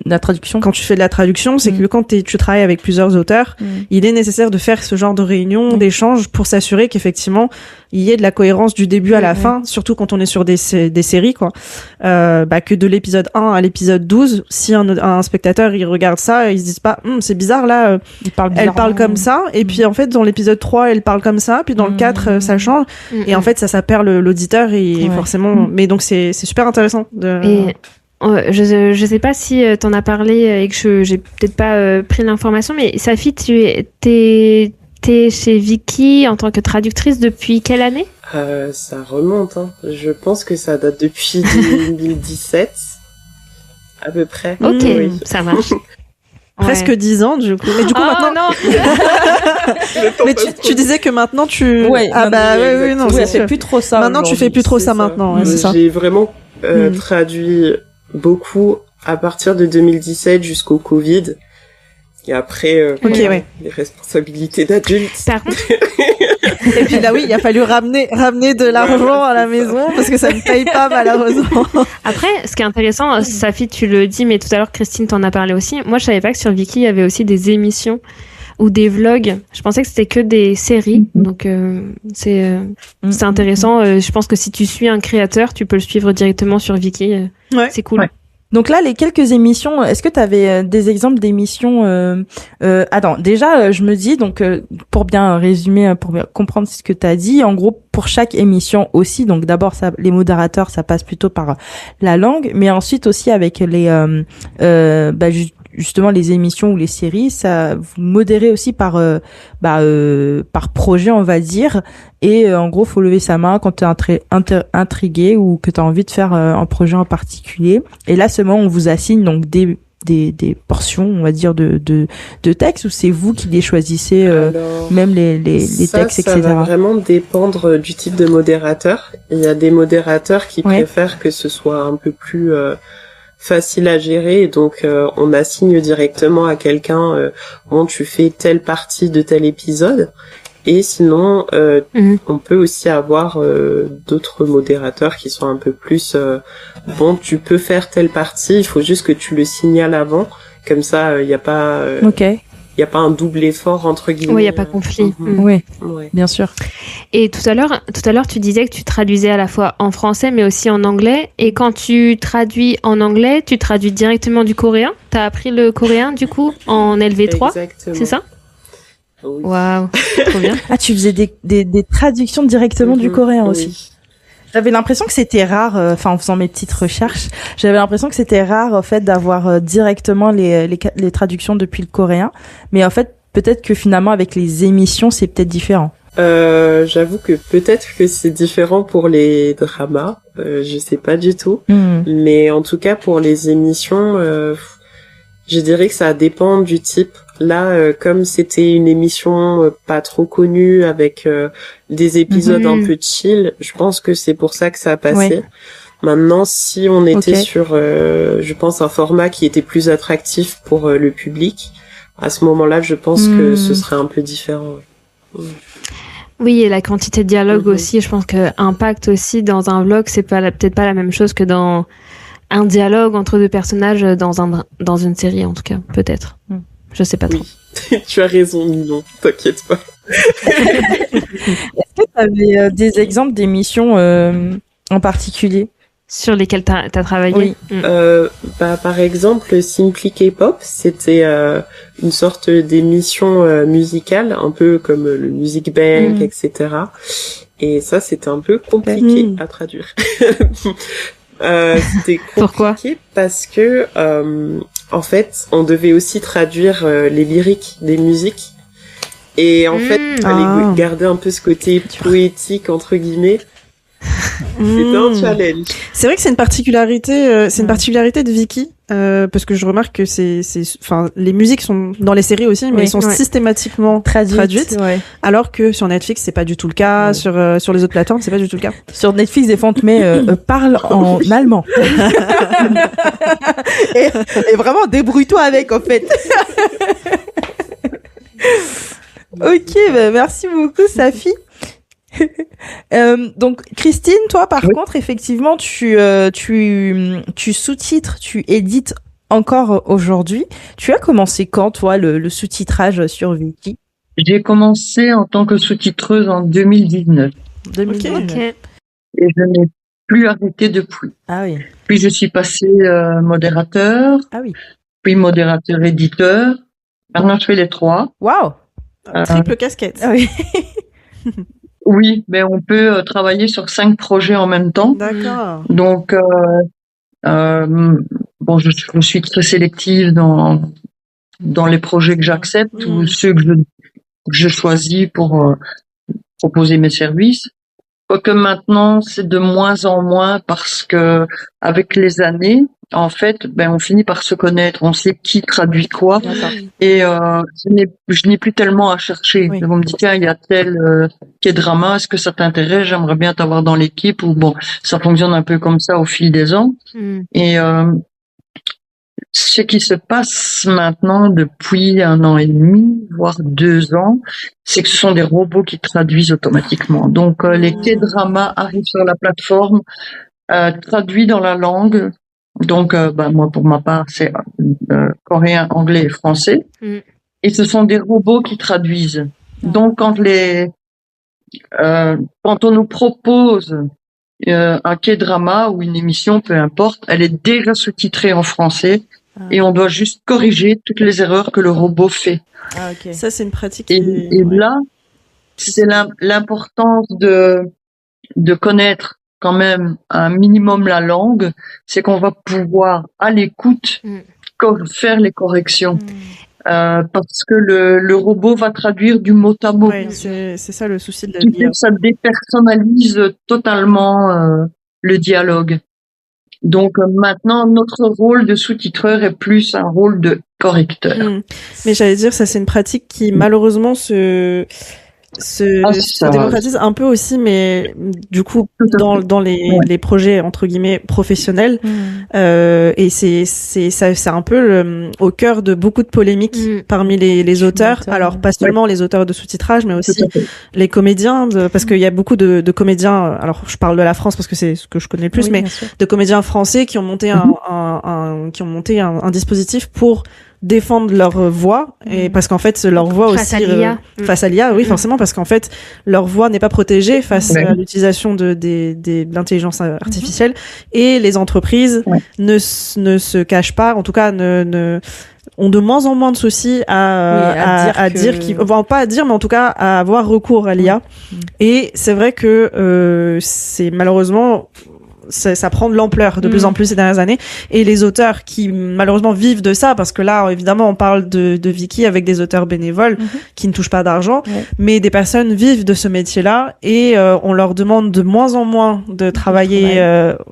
fais de la traduction, c'est que quand tu travailles avec plusieurs auteurs, il est nécessaire de faire ce genre de réunion, d'échange, pour s'assurer qu'effectivement il y ait de la cohérence du début à la fin, surtout quand on est sur des séries, quoi. Que de l'épisode 1 à l'épisode 12, si un spectateur il regarde ça, il se dit pas c'est bizarre là, elle parle comme ça, et puis en fait dans l'épisode 3 elle parle comme ça, puis dans le 4 ça change, et en fait ça perd l'auditeur, et forcément mais donc c'est super intéressant de...
Et je sais pas si t'en as parlé et que j'ai peut-être pas pris l'information, mais Safi, t'es chez Viki en tant que traductrice depuis quelle année?
Ça remonte, hein. Je pense que ça date depuis 2017 à peu près.
Ok, ça marche.
Presque 10 ans du coup. Mais du coup maintenant. Non. Mais tu disais que maintenant tu.
Ouais.
Non.
Ça fait plus trop ça.
Maintenant tu fais plus trop ça maintenant. C'est ça.
J'ai vraiment traduit beaucoup à partir de 2017 jusqu'au Covid. Et après, les responsabilités d'adulte.
Par contre.
Et puis là, il a fallu ramener de l'argent à la maison parce que ça ne paye pas, malheureusement.
Après, ce qui est intéressant, Safi, tu le dis, mais tout à l'heure, Christine t'en a parlé aussi. Moi, je savais pas que sur Viki, il y avait aussi des émissions ou des vlogs. Je pensais que c'était que des séries. Donc, c'est intéressant. Je pense que si tu suis un créateur, tu peux le suivre directement sur Viki. C'est cool. Ouais.
Donc là, les quelques émissions, est-ce que tu avais des exemples d'émissions Attends, déjà, je me dis, donc pour bien résumer, pour bien comprendre ce que tu as dit, en gros, pour chaque émission aussi, donc d'abord, les modérateurs, ça passe plutôt par la langue, mais ensuite aussi avec les justement les émissions ou les séries, ça vous modérez aussi par projet, on va dire, et en gros faut lever sa main quand t'es intrigué ou que t'as envie de faire un projet en particulier, et là seulement on vous assigne donc des portions, on va dire, de textes, ou c'est vous qui les choisissez, même les textes, etc.
Ça va vraiment dépendre du type de modérateur. Il y a des modérateurs qui préfèrent que ce soit un peu plus facile à gérer, et donc on assigne directement à quelqu'un tu fais telle partie de tel épisode, et sinon on peut aussi avoir d'autres modérateurs qui sont un peu plus tu peux faire telle partie, il faut juste que tu le signales avant, comme ça il y a pas il y a pas un double effort entre guillemets.
Oui, il y a pas conflit.
Oui, bien sûr.
Et tout à l'heure, tu disais que tu traduisais à la fois en français mais aussi en anglais. Et quand tu traduis en anglais, tu traduis directement du coréen. T'as appris le coréen du coup en LV3, c'est ça?
Oui.
Waouh, trop bien.
Ah, tu faisais des traductions directement du coréen aussi.
Oui.
J'avais l'impression que c'était rare, en faisant mes petites recherches, j'avais l'impression que c'était rare, en fait, d'avoir directement les traductions depuis le coréen. Mais en fait, peut-être que finalement, avec les émissions, c'est peut-être différent.
J'avoue que peut-être que c'est différent pour les dramas, je sais pas du tout. Mais en tout cas, pour les émissions, je dirais que ça dépend du type. Là, comme c'était une émission pas trop connue, avec des épisodes un peu chill, je pense que c'est pour ça que ça a passé. Ouais. Maintenant, si on était sur, je pense, un format qui était plus attractif pour le public, à ce moment-là, je pense que ce serait un peu différent.
Oui, et la quantité de dialogue aussi, je pense que impact aussi dans un vlog, c'est peut-être pas la même chose que dans un dialogue entre deux personnages dans une série, en tout cas, peut-être. Je sais pas trop.
Tu as raison, non, t'inquiète pas.
Est-ce que tu avais des exemples d'émissions en particulier
sur lesquelles t'as travaillé?
Oui.
Par exemple, Simply K-pop, c'était une sorte d'émission musicale, un peu comme le Music Bank, etc. Et ça, c'était un peu compliqué à traduire. C'était compliqué.
Pourquoi?
Parce que en fait, on devait aussi traduire les lyriques des musiques. Et en fait, il fallait garder un peu ce côté poétique, entre guillemets. C'était un challenge.
C'est vrai que c'est une particularité, de Viki, parce que je remarque que enfin, les musiques sont dans les séries aussi, mais elles sont systématiquement traduites. Alors que sur Netflix, c'est pas du tout le cas. Sur les autres plateformes, c'est pas du tout le cas.
Sur Netflix, des fois, on te met parle en allemand. et vraiment, débrouille-toi avec, en fait. Ok, merci beaucoup, Safi. Donc Christine, toi par contre effectivement tu sous-titres, tu édites encore aujourd'hui. Tu as commencé quand toi le sous-titrage sur Viki?
J'ai commencé en tant que sous-titreuse en 2019.
Okay.
Et je n'ai plus arrêté depuis.
Ah oui.
Puis je suis passée modérateur.
Ah oui.
Puis modérateur éditeur. Maintenant je fais les trois.
Waouh. Triple casquette.
Ah oui.
Oui, mais on peut travailler sur 5 projets en même temps.
D'accord.
Donc, bon, je suis très sélective dans les projets que j'accepte ou ceux que je choisis pour proposer mes services. Quoique maintenant, c'est de moins en moins parce que avec les années, en fait, on finit par se connaître. On sait qui traduit quoi. Et je n'ai plus tellement à chercher.
Oui.
On me dit, tiens, il y a tel K-drama, est-ce que ça t'intéresse? J'aimerais bien t'avoir dans l'équipe. Ou bon, ça fonctionne un peu comme ça au fil des ans. Et ce qui se passe maintenant depuis 1 an et demi, voire 2 ans, c'est que ce sont des robots qui traduisent automatiquement. Donc les K-dramas arrivent sur la plateforme, traduits dans la langue. Donc moi pour ma part c'est coréen, anglais et français. Et ce sont des robots qui traduisent. Donc quand on nous propose un K-drama ou une émission, peu importe, elle est déjà sous-titrée en français et on doit juste corriger toutes les erreurs que le robot fait.
Ah, ok. Ça, c'est une pratique.
Et là, c'est l'importance de connaître quand même un minimum la langue, c'est qu'on va pouvoir à l'écoute faire les corrections. Parce que le robot va traduire du mot à mot.
Ouais, c'est ça le souci de la
vie. Ça dépersonnalise totalement le dialogue. Donc maintenant, notre rôle de sous-titreur est plus un rôle de correcteur.
Mais j'allais dire, ça c'est une pratique qui malheureusement se démocratise un peu aussi, mais du coup dans les projets entre guillemets professionnels, et c'est un peu au cœur de beaucoup de polémiques parmi les auteurs. Alors pas seulement les auteurs de sous-titrage, mais aussi les comédiens, parce qu'il y a beaucoup de comédiens. Alors je parle de la France parce que c'est ce que je connais le plus, mais de comédiens français qui ont monté un dispositif pour défendre leur voix, et parce qu'en fait leur voix
face
aussi
à l'IA.
Face à l'IA, oui, forcément, parce qu'en fait leur voix n'est pas protégée face à l'utilisation de l'intelligence artificielle, et les entreprises ne se cachent pas, en tout cas ont de moins en moins de soucis à dire qu'ils vont pas à dire, mais en tout cas à avoir recours à l'IA. Et c'est vrai que c'est malheureusement ça prend de l'ampleur de plus en plus ces dernières années, et les auteurs qui malheureusement vivent de ça, parce que là évidemment on parle de Viki avec des auteurs bénévoles qui ne touchent pas d'argent, mais des personnes vivent de ce métier-là, et on leur demande de moins en moins de travailler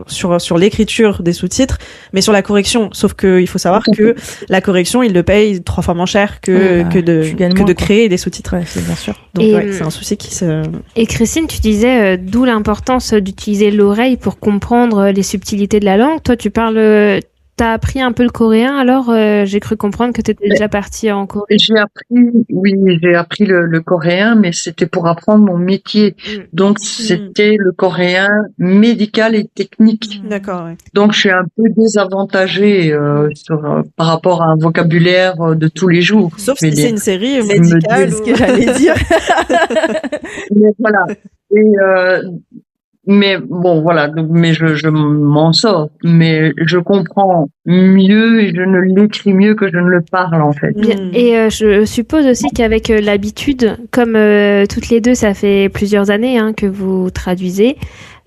sur l'écriture des sous-titres, mais sur la correction, sauf que il faut savoir que la correction ils le payent 3 fois moins cher que de créer des sous-titres.
C'est bien sûr.
Donc c'est un souci qui se...
Et Christine, tu disais d'où l'importance d'utiliser l'oreille pour comprendre les subtilités de la langue. Toi, tu parles t'as appris un peu le coréen alors? J'ai cru comprendre que t'étais déjà partie en Corée.
J'ai appris le coréen, mais c'était pour apprendre mon métier. Donc, c'était le coréen médical et technique.
D'accord, ouais.
Donc, je suis un peu désavantagée par rapport à un vocabulaire de tous les jours.
Sauf
je vais
si c'est
dire.
une série médicale, ce que j'allais dire.
Mais voilà. Mais bon, voilà. Donc, mais je m'en sors. Mais je comprends mieux et je ne l'écris mieux que je ne le parle, en fait.
Bien. Et je suppose aussi qu'avec l'habitude, comme toutes les deux, ça fait plusieurs années que vous traduisez,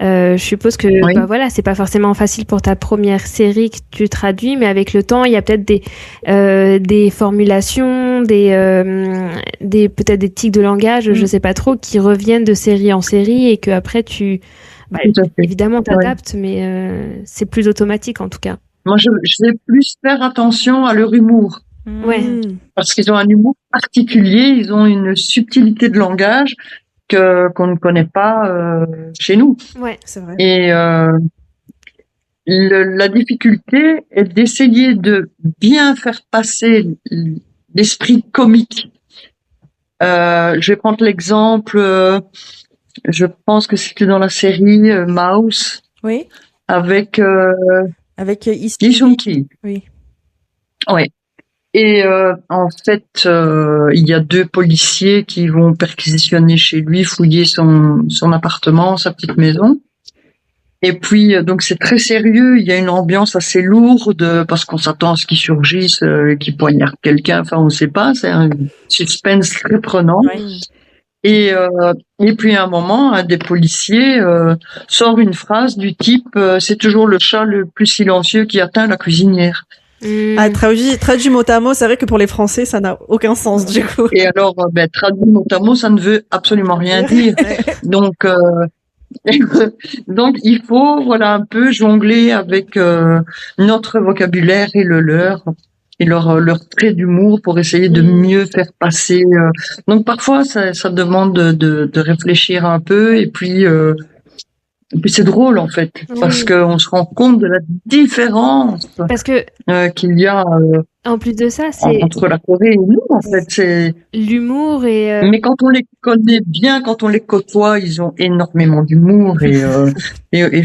je suppose que
Oui.
voilà, c'est pas forcément facile pour ta première série que tu traduis, mais avec le temps, il y a peut-être des formulations, peut-être des tics de langage, je sais pas trop, qui reviennent de série en série et que après
Tout à fait.
évidemment t'adaptes, mais c'est plus automatique en tout cas.
Moi, je vais plus faire attention à leur humour.
Ouais.
Parce qu'ils ont un humour particulier, ils ont une subtilité de langage qu'on ne connaît pas chez nous.
Ouais,
c'est vrai.
Et la difficulté est d'essayer de bien faire passer l'esprit comique. Je vais prendre l'exemple, je pense que c'était dans la série Mouse
Oui.
avec
Lee
Lee Seung-ki.
Oui.
Ouais. Et en fait, il y a 2 policiers qui vont perquisitionner chez lui, fouiller son appartement, sa petite maison. Et puis, donc c'est très sérieux, il y a une ambiance assez lourde, parce qu'on s'attend à ce qu'ils surgissent, qu'ils poignardent quelqu'un, enfin on sait pas, c'est un suspense très prenant.
Oui.
Et puis à un moment, un des policiers sort une phrase du type c'est toujours le chat le plus silencieux qui atteint la cuisinière.
Ah, traduit mot à mot, c'est vrai que pour les Français, ça n'a aucun sens, du coup.
Et alors, traduit mot à mot, ça ne veut absolument rien dire. Donc, donc il faut, voilà, un peu jongler avec notre vocabulaire et le leur, et leur trait d'humour pour essayer de mieux faire passer. Donc parfois, ça demande de réfléchir un peu, et puis c'est drôle en fait, parce qu'on se rend compte de la différence
parce que
qu'il y a
en plus de ça, c'est
entre la Corée et nous en fait. C'est
l'humour et
mais quand on les connaît bien, quand on les côtoie, ils ont énormément d'humour et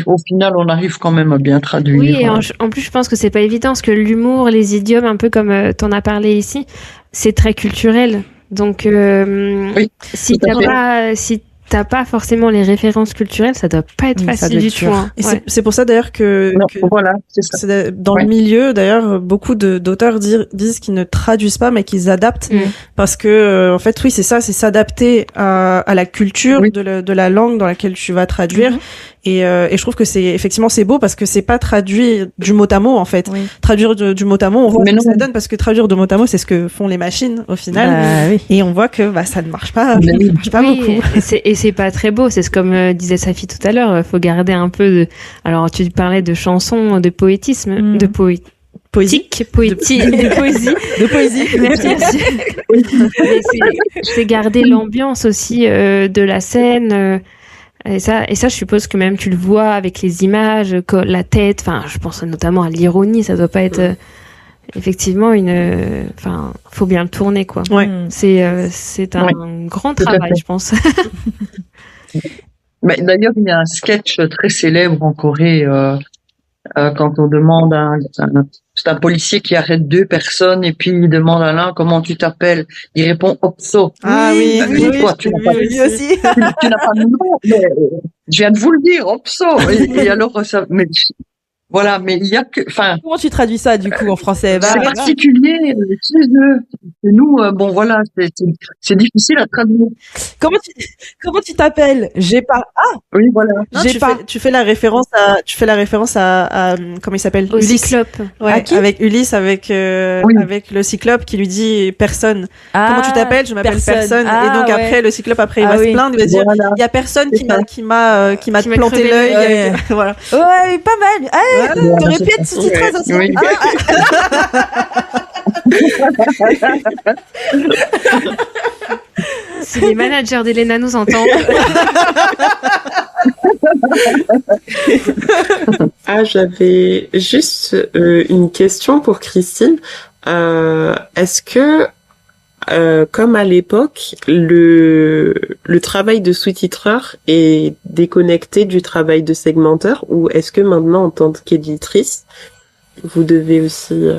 au final, on arrive quand même à bien traduire.
oui, et en plus, je pense que c'est pas évident parce que l'humour, les idiomes, un peu comme t'en as parlé ici, c'est très culturel. Donc,
Oui,
si
tout à fait.
t'as pas forcément les références culturelles, ça doit pas être facile du tout. Hein.
Et c'est pour ça d'ailleurs que
voilà, c'est ça.
Dans le milieu, d'ailleurs, beaucoup d'auteurs disent qu'ils ne traduisent pas, mais qu'ils adaptent, parce que en fait, oui, c'est ça, c'est s'adapter à la culture de la langue dans laquelle tu vas traduire. Et je trouve que c'est beau parce que c'est pas traduit du mot à mot en fait. Oui. Traduire du mot à mot, on voit ce que ça donne, parce que traduire du mot à mot, c'est ce que font les machines au final. Et on voit que ça ne marche pas, beaucoup.
Et c'est pas très beau. C'est comme disait Safi tout à l'heure. Faut garder un peu de. Alors tu parlais de chansons, de poétisme, de poétique, de poésie. Merci. C'est garder l'ambiance aussi de la scène. Et ça, je suppose que même tu le vois avec les images, la tête. Enfin, je pense notamment à l'ironie. Ça doit pas être effectivement Enfin, faut bien le tourner, quoi.
Ouais.
C'est un grand travail, je pense.
Mais d'ailleurs, il y a un sketch très célèbre en Corée quand on demande c'est un policier qui arrête 2 personnes et puis il demande à l'un comment tu t'appelles. Il répond Opso.
Ah oui,
quoi, tu n'as pas
aussi.
Tu n'as pas de nom. Mais je viens de vous le dire, Opso. Et alors ça, mais voilà, mais il y a que, enfin.
Comment tu traduis ça du coup en français?
C'est particulier chez eux. Et nous, bon voilà, c'est difficile à traduire.
Comment tu t'appelles? J'ai pas. Ah.
Oui, voilà.
Non, tu fais la référence à comment il s'appelle?
Au
Ulysse.
Cyclope.
Ouais, avec Ulysse, avec le Cyclope qui lui dit personne. Comment tu t'appelles? Je m'appelle personne. Et donc après le Cyclope il va se plaindre, il va dire il y a personne qui m'a planté l'œil. Voilà.
Ouais, pas mal. T'aurais pu être sous-titreuse aussi.
Oui.
Si les managers d'Elena nous entendent.
Ah, j'avais juste une question pour Christine. Est-ce que, comme à l'époque, le travail de sous-titreur est déconnecté du travail de segmenteur, ou est-ce que maintenant, en tant qu'éditrice, vous devez aussi...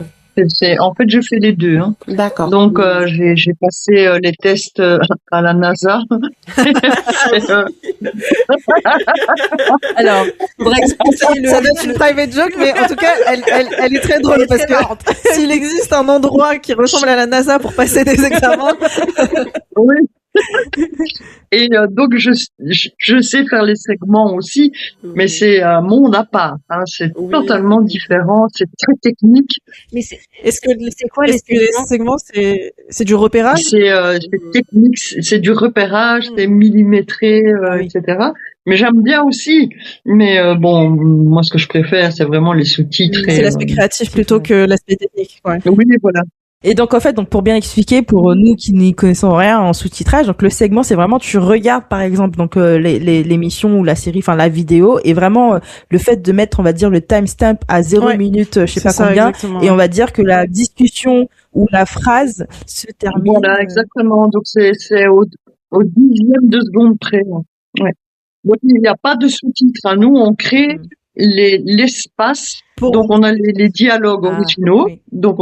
En fait, je fais les deux. Hein.
D'accord.
Donc, j'ai passé les tests à la NASA.
Alors, faudrait expliquer ça doit être une private joke, mais en tout cas, elle est très drôle parce que s'il existe un endroit qui ressemble à la NASA pour passer des examens.
Oui. Et donc je sais faire les segments aussi, mais c'est un monde à part. Hein. C'est totalement différent, c'est très technique.
Mais c'est quoi les
segments? C'est du repérage?
C'est technique, c'est du repérage, c'est millimétré, etc. Mais j'aime bien aussi. Mais bon, moi ce que je préfère, c'est vraiment les sous-titres.
C'est l'aspect créatif plutôt que l'aspect technique. Ouais.
Oui, voilà.
Et donc en fait, donc pour bien expliquer pour nous qui n'y connaissons rien en sous-titrage, donc le segment c'est vraiment tu regardes par exemple donc l'émission ou la série, enfin la vidéo, et vraiment le fait de mettre on va dire le timestamp à 0 minute, je sais pas combien, et on va dire que la discussion ou la phrase se termine.
Voilà, exactement. Donc c'est au dixième de seconde près. Ouais. Donc il n'y a pas de sous-titres. Hein. Nous on crée l'espace. Donc on a les dialogues originaux. Oui. Donc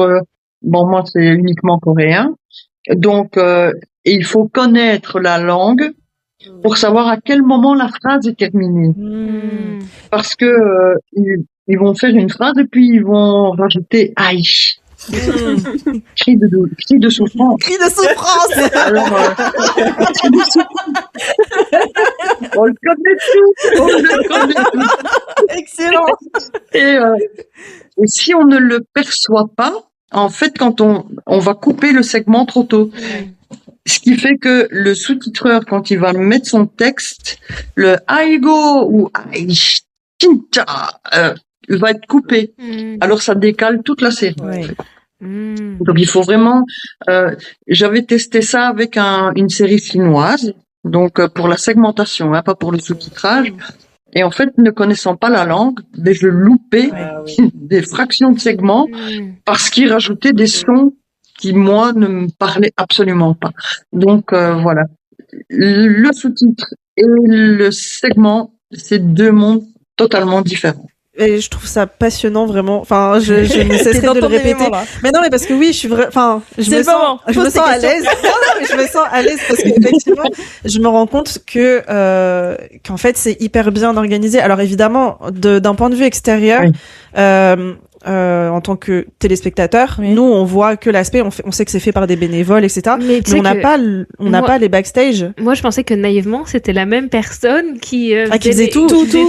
bon, moi, c'est uniquement coréen. Donc, il faut connaître la langue pour savoir à quel moment la phrase est terminée. Parce que ils vont faire une phrase et puis ils vont rajouter aïe. Cri de souffrance.
Cri de souffrance.
Alors, on le connaît tout.
Excellent.
Et si on ne le perçoit pas, en fait, quand on va couper le segment trop tôt. Ce qui fait que le sous-titreur, quand il va mettre son texte, le aigo ou aïchincha, va être coupé. Alors ça décale toute la série. Donc il faut vraiment... j'avais testé ça avec une série chinoise, donc pour la segmentation, hein, pas pour le sous-titrage. Et en fait, ne connaissant pas la langue, je loupais des fractions de segments parce qu'ils rajoutaient des sons qui, moi, ne me parlaient absolument pas. Donc, voilà. Le sous-titre et le segment, c'est deux mondes totalement différents.
Et je trouve ça passionnant vraiment. Enfin, je ne cesserai de le répéter. Mais non, mais parce que oui, je suis je me sens à l'aise. Je me sens à l'aise parce qu'effectivement, je me rends compte que qu'en fait, c'est hyper bien organisé. Alors évidemment, d'un point de vue extérieur, en tant que téléspectateur, nous on voit que l'aspect, on sait que c'est fait par des bénévoles, etc. Mais on n'a pas les backstage.
Moi, je pensais que naïvement, c'était la même personne qui
faisait tout.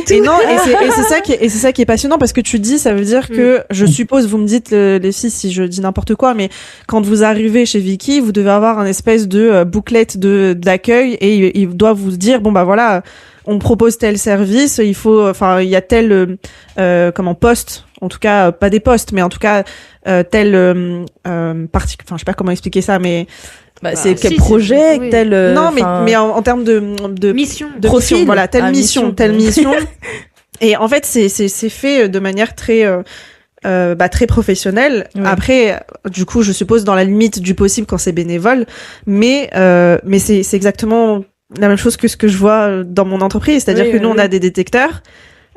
Et non, et c'est ça qui est passionnant parce que tu dis, ça veut dire que je suppose, vous me dites les filles si je dis n'importe quoi, mais quand vous arrivez chez Viki, vous devez avoir un espèce de bouclette d'accueil et il doit vous dire bon bah voilà, on propose tel service, il y a tel poste. En tout cas, pas des postes, mais en tout cas, tel partie. Enfin, je sais pas comment expliquer ça, mais c'est quel projet, tel. Non, mais en termes de
mission,
de profil, mission, voilà, telle mission. Et en fait, c'est fait de manière très très professionnelle. Oui. Après, du coup, je suppose dans la limite du possible quand c'est bénévole, mais c'est exactement la même chose que ce que je vois dans mon entreprise, c'est-à-dire que nous, on a des détecteurs.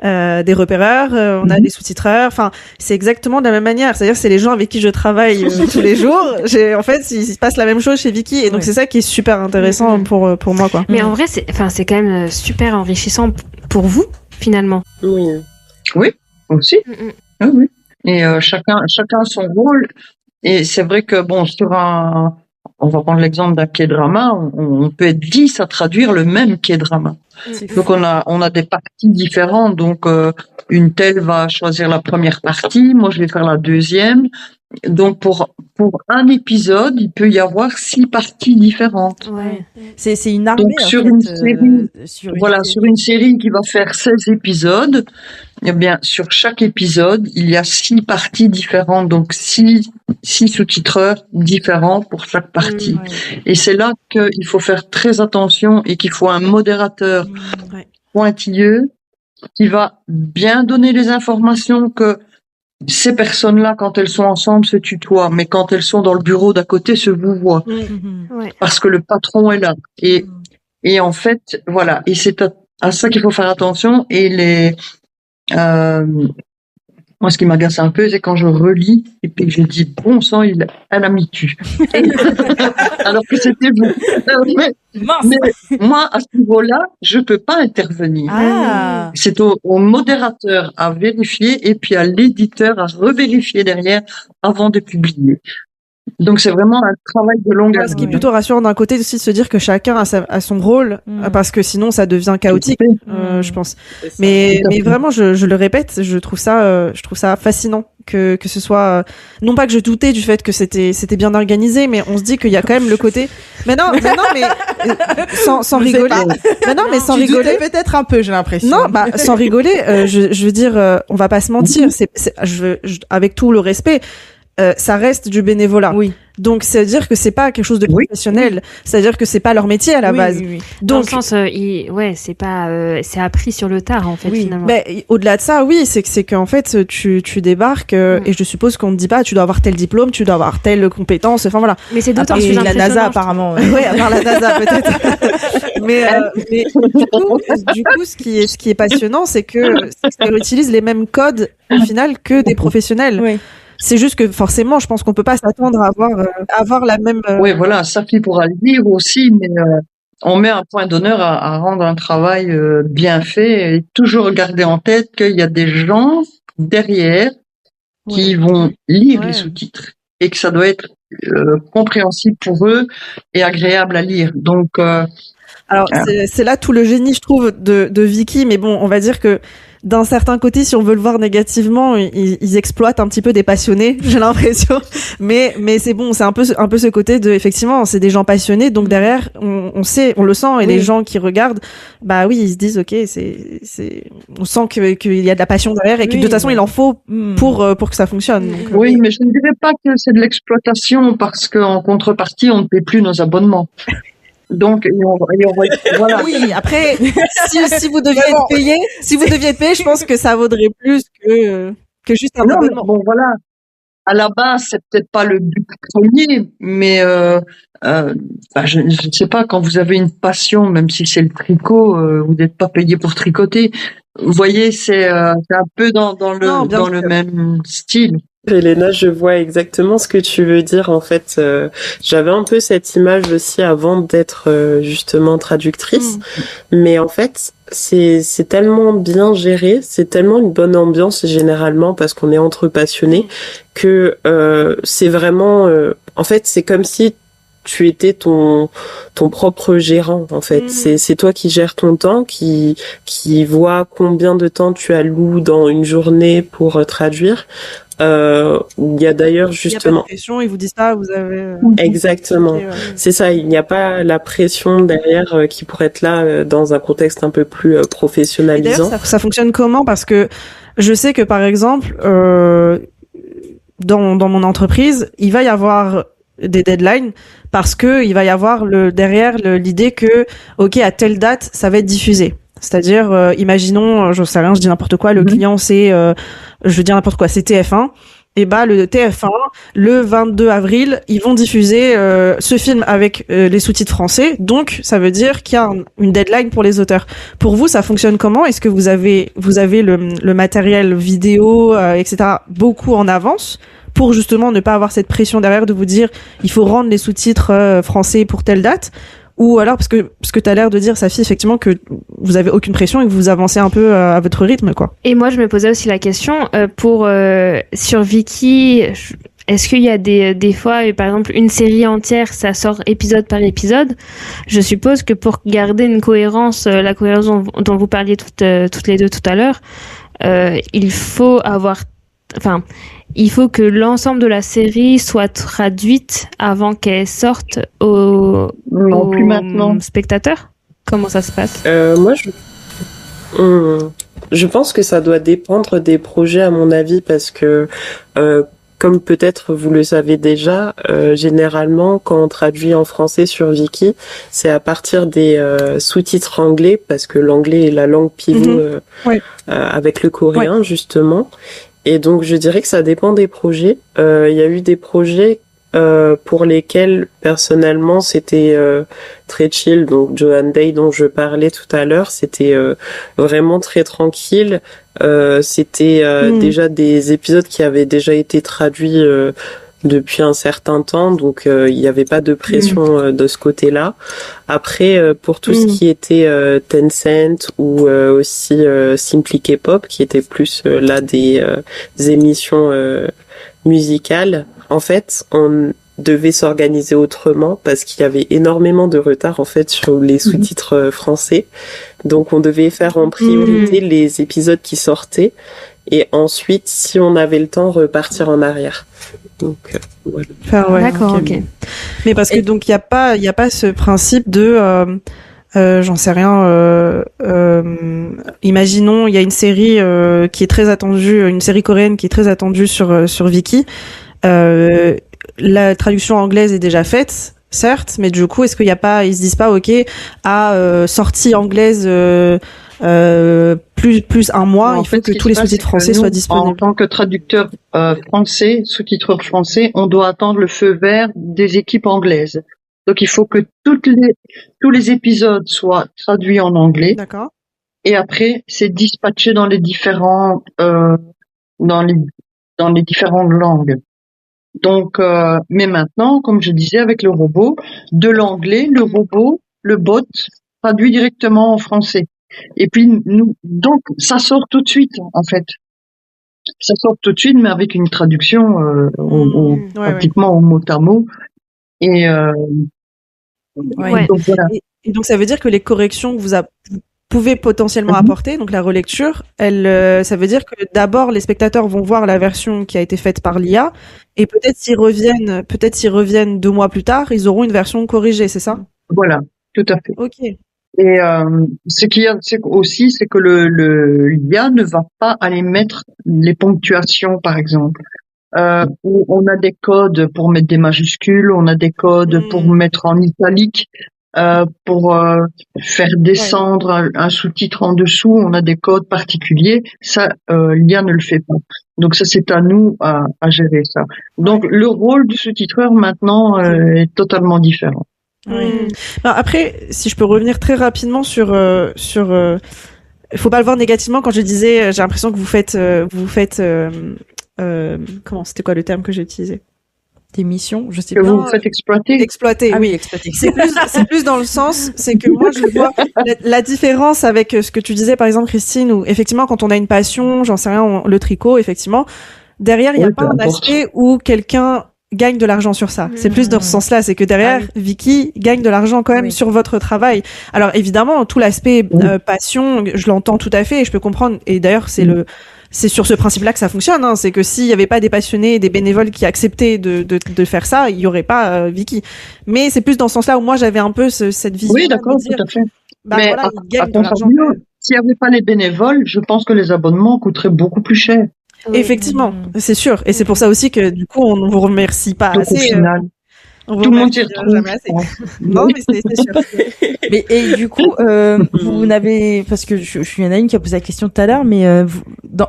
Des repéreurs, on a des sous-titreurs, enfin c'est exactement de la même manière, c'est-à-dire c'est les gens avec qui je travaille tous les jours. En fait il se passe la même chose chez Viki et donc c'est ça qui est super intéressant pour moi quoi.
Mais en vrai c'est quand même super enrichissant pour vous finalement.
Oui aussi. Ah, oui. Et chacun son rôle et c'est vrai que bon on va prendre l'exemple d'un K-drama, on peut être 10 à traduire le même K-drama. Donc on a des parties différentes, donc une telle va choisir la première partie, moi je vais faire la deuxième. Donc pour un épisode, il peut y avoir 6 parties différentes.
Ouais. C'est une armée.
Donc sur une série, sur une série qui va faire 16 épisodes, eh bien sur chaque épisode, il y a 6 parties différentes, donc 6 sous-titreurs différents pour chaque partie. Et c'est là qu'il faut faire très attention et qu'il faut un modérateur pointilleux qui va bien donner les informations, que ces personnes-là, quand elles sont ensemble, se tutoient, mais quand elles sont dans le bureau d'à côté, se vouvoient.
Ouais.
Parce que le patron est là. Et en fait, voilà. Et c'est à ça qu'il faut faire attention. Et moi, ce qui m'agace un peu, c'est quand je relis et puis que je dis, bon sang, elle a mis tu. Alors que c'était vous. Mais moi, à ce niveau-là, je peux pas intervenir.
Ah.
C'est au modérateur à vérifier et puis à l'éditeur à revérifier derrière avant de publier. Donc c'est vraiment un travail de longue
Ce qui est plutôt rassurant d'un côté aussi de se dire que chacun a son rôle, parce que sinon ça devient chaotique, je pense. Mais vraiment, je le répète, je trouve ça fascinant que ce soit, non pas que je doutais du fait que c'était bien organisé, mais on se dit qu'il y a quand même le côté, mais sans rigoler. Mais non, mais sans
Tu
rigoler.
doutais peut-être un peu, j'ai l'impression.
Non, sans rigoler, je veux dire, on va pas se mentir, avec tout le respect, ça reste du bénévolat.
Oui.
Donc, c'est-à-dire que c'est pas quelque chose de professionnel. C'est-à-dire que c'est pas leur métier à la base.
Oui.
Dans
Donc,
le sens, c'est pas, c'est appris sur le tard, en fait, finalement.
Mais au-delà de ça, oui, c'est qu'en fait, tu débarques, et je suppose qu'on ne dit pas, tu dois avoir tel diplôme, tu dois avoir telle compétence, enfin voilà.
Mais c'est d'autant
Et
plus
la
impressionnant.
NASA, apparemment.
Ouais, à part la NASA, peut-être. mais du coup, ce qui est passionnant, c'est que ça utilise les mêmes codes, au final, que des professionnels.
Oui.
C'est juste que forcément, je pense qu'on peut pas s'attendre à avoir la même.
Oui, voilà, Safi pourra le dire aussi, mais on met un point d'honneur à rendre un travail bien fait et toujours garder en tête qu'il y a des gens derrière qui vont lire les sous-titres et que ça doit être compréhensible pour eux et agréable à lire. Donc,
alors c'est là tout le génie, je trouve, de Vicky, mais bon, on va dire que d'un certain côté, si on veut le voir négativement, ils exploitent un petit peu des passionnés, j'ai l'impression. Mais c'est bon, c'est un peu ce côté de, effectivement, c'est des gens passionnés, donc derrière, on le sent, et les gens qui regardent, bah oui, ils se disent, ok, on sent qu'il y a de la passion derrière, et que de toute façon, il en faut pour que ça fonctionne. Donc,
oui, mais je ne dirais pas que c'est de l'exploitation parce qu'en contrepartie, on ne paie plus nos abonnements. Donc, voilà.
Oui, après, si vous deviez être payé, je pense que ça vaudrait plus que juste un abonnement.
Bon, voilà. À la base, c'est peut-être pas le but premier, mais je ne sais pas, quand vous avez une passion, même si c'est le tricot, vous n'êtes pas payé pour tricoter. Vous voyez, c'est un peu dans le même style.
Elena, je vois exactement ce que tu veux dire. En fait, j'avais un peu cette image aussi avant d'être justement traductrice, mais en fait, c'est tellement bien géré, c'est tellement une bonne ambiance généralement parce qu'on est entre passionnés que c'est vraiment, en fait, c'est comme si tu étais ton propre gérant, en fait. C'est toi qui gères ton temps, qui voit combien de temps tu alloues dans une journée pour traduire. Il y a d'ailleurs justement.
Il n'y a pas de pression, ils vous disent pas, vous avez.
Exactement. C'est ça, il n'y a pas la pression derrière qui pourrait être là dans un contexte un peu plus professionnalisant.
Ça fonctionne comment? Parce que je sais que par exemple, dans mon entreprise, il va y avoir des deadlines parce que il va y avoir derrière l'idée que, ok, à telle date, ça va être diffusé. C'est-à-dire, imaginons, je sais rien, je dis n'importe quoi, le client c'est, je veux dire n'importe quoi, c'est TF1. Et bah le TF1, le 22 avril, ils vont diffuser ce film avec les sous-titres français. Donc ça veut dire qu'il y a une deadline pour les auteurs. Pour vous, ça fonctionne comment? Est-ce que vous avez le matériel vidéo, etc. beaucoup en avance pour justement ne pas avoir cette pression derrière de vous dire il faut rendre les sous-titres français pour telle date? Ou alors parce que t'as l'air de dire, Safi, effectivement, que vous avez aucune pression et que vous avancez un peu à votre rythme, quoi.
Et moi, je me posais aussi la question sur Vicky. Est-ce qu'il y a des fois, par exemple, une série entière, ça sort épisode par épisode? Je suppose que pour garder une cohérence, la cohérence dont vous parliez toutes les deux tout à l'heure, il faut que l'ensemble de la série soit traduite avant qu'elle sorte aux spectateurs. Comment ça se passe?
Moi, je pense que ça doit dépendre des projets, à mon avis, parce que comme peut-être vous le savez déjà, généralement quand on traduit en français sur Viki, c'est à partir des sous-titres anglais, parce que l'anglais est la langue pivot avec le coréen justement. Et donc je dirais que ça dépend des projets. Il y a eu des projets pour lesquels personnellement c'était très chill. Donc Johan Day dont je parlais tout à l'heure, c'était vraiment très tranquille. C'était déjà des épisodes qui avaient déjà été traduits depuis un certain temps, donc il n'y avait pas de pression de ce côté-là. Après, pour tout ce qui était Tencent ou aussi Simply K-pop, qui était plus là des émissions musicales, en fait, on devait s'organiser autrement parce qu'il y avait énormément de retard en fait sur les sous-titres français. Donc on devait faire en priorité les épisodes qui sortaient et ensuite, si on avait le temps, repartir en arrière. Donc voilà.
Enfin,
D'accord, ok.
Mais parce que donc il y a pas ce principe de j'en sais rien. Imaginons il y a une série qui est très attendue, une série coréenne qui est très attendue sur Viki. La traduction anglaise est déjà faite, certes, mais du coup, est-ce qu'ils se disent pas, ok, sortie anglaise plus un mois,
En
il faut
fait,
que
ce qui
tous les
se passe,
sous-titres
c'est que
français
nous,
soient
En
disponibles.
tant que traducteur français, sous-titreur français, on doit attendre le feu vert des équipes anglaises. Donc il faut que tous les épisodes soient traduits en anglais
D'accord.
et après c'est dispatché dans les différents dans les différentes langues. Donc mais maintenant, comme je disais avec le robot, de l'anglais, le bot traduit directement en français. Et puis donc ça sort tout de suite en fait. Ça sort tout de suite, mais avec une traduction pratiquement au mot à mot. Et
Ouais.
donc voilà.
Et donc ça veut dire que les corrections que vous pouvez potentiellement apporter, donc la relecture, ça veut dire que d'abord les spectateurs vont voir la version qui a été faite par l'IA, et peut-être s'ils reviennent 2 mois plus tard, ils auront une version corrigée, c'est ça?
Voilà, tout à fait.
Ok.
Et ce qu'il y a aussi, c'est que l'IA ne va pas aller mettre les ponctuations, par exemple. Où on a des codes pour mettre des majuscules, on a des codes pour mettre en italique, pour faire descendre un sous-titre en dessous, on a des codes particuliers. Ça, l'IA ne le fait pas. Donc ça, c'est à nous à gérer ça. Donc le rôle du sous-titreur maintenant est totalement différent.
Alors, après, si je peux revenir très rapidement sur il faut pas le voir négativement quand je disais, j'ai l'impression que vous faites comment, c'était quoi le terme que j'ai utilisé?
Des missions, je sais
Que
pas.
vous faites exploiter.
Exploiter,
Ah
oui.
oui, exploiter.
C'est plus dans le sens, c'est que moi je vois la différence avec ce que tu disais par exemple Christine, où effectivement quand on a une passion, j'en sais rien, le tricot, effectivement, derrière il y a pas un aspect où quelqu'un gagne de l'argent sur ça. C'est plus dans ce sens-là, c'est que derrière Viki gagne de l'argent quand même sur votre travail. Alors évidemment tout l'aspect passion, je l'entends tout à fait et je peux comprendre, et d'ailleurs c'est sur ce principe-là que ça fonctionne, hein. C'est que s'il y avait pas des passionnés, des bénévoles qui acceptaient de faire ça, il y aurait pas Viki. Mais c'est plus dans ce sens-là où moi j'avais un peu cette vision.
Oui, d'accord, tout à fait.
Mais voilà, il gagne de l'argent.
S'il n'y avait pas les bénévoles, je pense que les abonnements coûteraient beaucoup plus cher.
Effectivement, c'est sûr. Et c'est pour ça aussi que du coup on ne vous remercie pas
Donc,
assez.
au final,
tout
le monde s'y retrouve.
Jamais assez. Non, mais c'est sûr.
Mais et du coup, vous n'avez, parce que je suis une qui a posé la question tout à l'heure, mais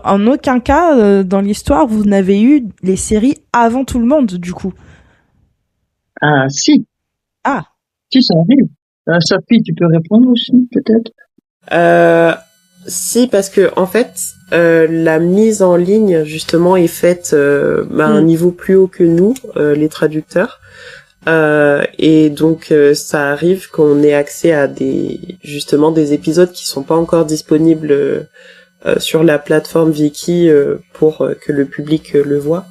en aucun cas dans l'histoire vous n'avez eu les séries avant tout le monde, du coup.
Ah si.
Ah.
Si, ça arrive. Sophie, tu peux répondre aussi, peut-être.
Si, parce que en fait, la mise en ligne justement est faite à un niveau plus haut que nous, les traducteurs. Et donc ça arrive qu'on ait accès à des épisodes qui sont pas encore disponibles sur la plateforme Viki pour que le public le voit.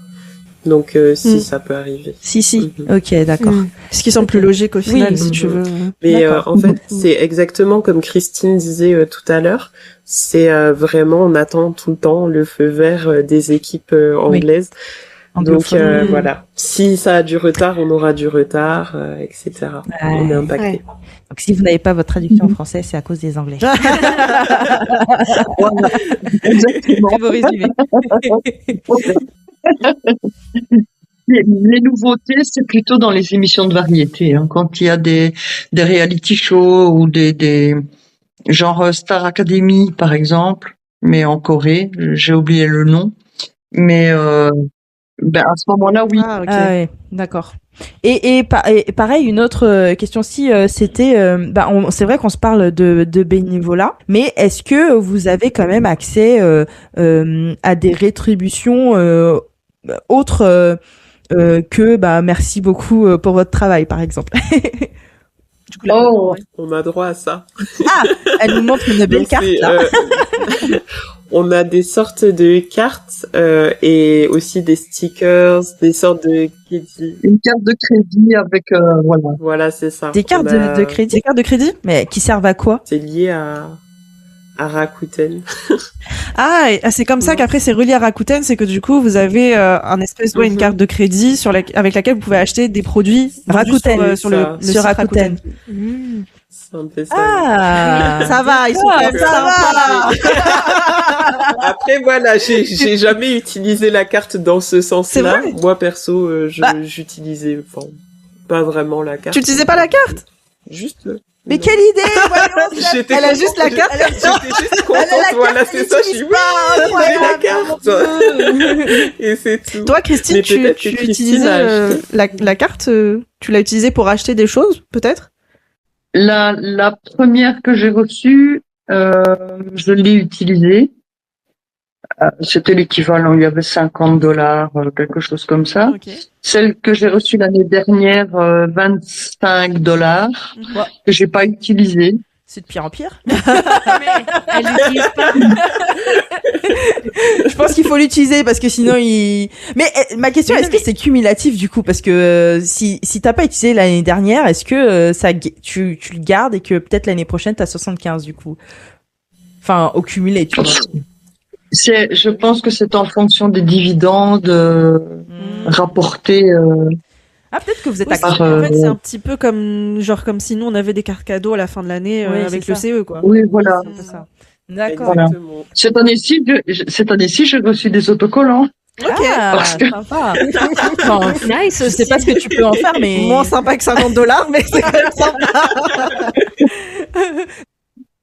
Donc si ça peut arriver.
Si. Ok, d'accord.
Ce qui semble plus logique au final, si tu veux.
Mais en fait, c'est exactement comme Christine disait tout à l'heure. C'est vraiment, on attend tout le temps le feu vert des équipes anglaises. Donc voilà, si ça a du retard, on aura du retard, etc. On est impacté.
Donc si vous n'avez pas votre traduction en français, c'est à cause des Anglais.
Voilà. Exactement.
Très beau résumé.
Les nouveautés, c'est plutôt dans les émissions de variété, hein, quand il y a des reality shows ou des genre Star Academy par exemple, mais en Corée, j'ai oublié le nom, mais à ce moment-là, oui.
Ah, ok. Ah, ouais, d'accord. Et pareil, une autre question aussi, c'était, c'est vrai qu'on se parle de bénévolat, mais est-ce que vous avez quand même accès à des rétributions autres que merci beaucoup pour votre travail, par exemple?
Du coup, on a droit à ça.
Ah, elle nous montre une belle carte là.
On a des sortes de cartes et aussi des stickers, des sortes de crédits.
Une carte de crédit avec voilà.
Voilà, c'est ça.
Des cartes de crédit. Des cartes de crédit, mais qui servent à quoi?
C'est lié à Rakuten.
Ah, et c'est comme ça qu'après c'est relié à Rakuten, c'est que du coup vous avez un espèce une carte de crédit avec laquelle vous pouvez acheter des produits
Rakuten
sur le site
Rakuten.
C'est un peu ça.
Ah, ça va, ils sont comme ça va.
Après voilà, j'ai jamais utilisé la carte dans ce sens-là. Moi perso, j'utilisais pas vraiment la carte.
Tu utilisais pas la carte?
Juste
mais quelle idée!
Elle a juste la carte.
J'étais juste contente, voilà, c'est ça, j'ai la carte. Et c'est tout.
Toi, Christine, tu utilisais la carte, tu l'as utilisée pour acheter des choses, peut-être?
La première que j'ai reçue, je l'ai utilisée. C'était l'équivalent, il y avait $50, quelque chose comme ça. Okay. Celle que j'ai reçue l'année dernière, $25, que j'ai pas utilisée.
C'est de pire en pire.
Mais elle l'utilise pas.
Je pense qu'il faut l'utiliser parce que sinon Mais ma question, est-ce que c'est cumulatif du coup? Parce que si t'as pas utilisé l'année dernière, est-ce que tu le gardes et que peut-être l'année prochaine t'as 75 du coup? Enfin, au cumulé, tu vois.
Je pense que c'est en fonction des dividendes rapportés.
Ah, peut-être que vous êtes
actif. En fait, c'est un petit peu comme si nous on avait des cartes cadeaux à la fin de l'année avec le CE, quoi.
Oui, voilà.
C'est un peu ça. D'accord.
Voilà. Cette année-ci, j'ai reçu des autocollants.
Ok, sympa.
Nice.
Je sais pas ce que tu peux en faire, mais
moins sympa que $50, mais c'est quand même sympa.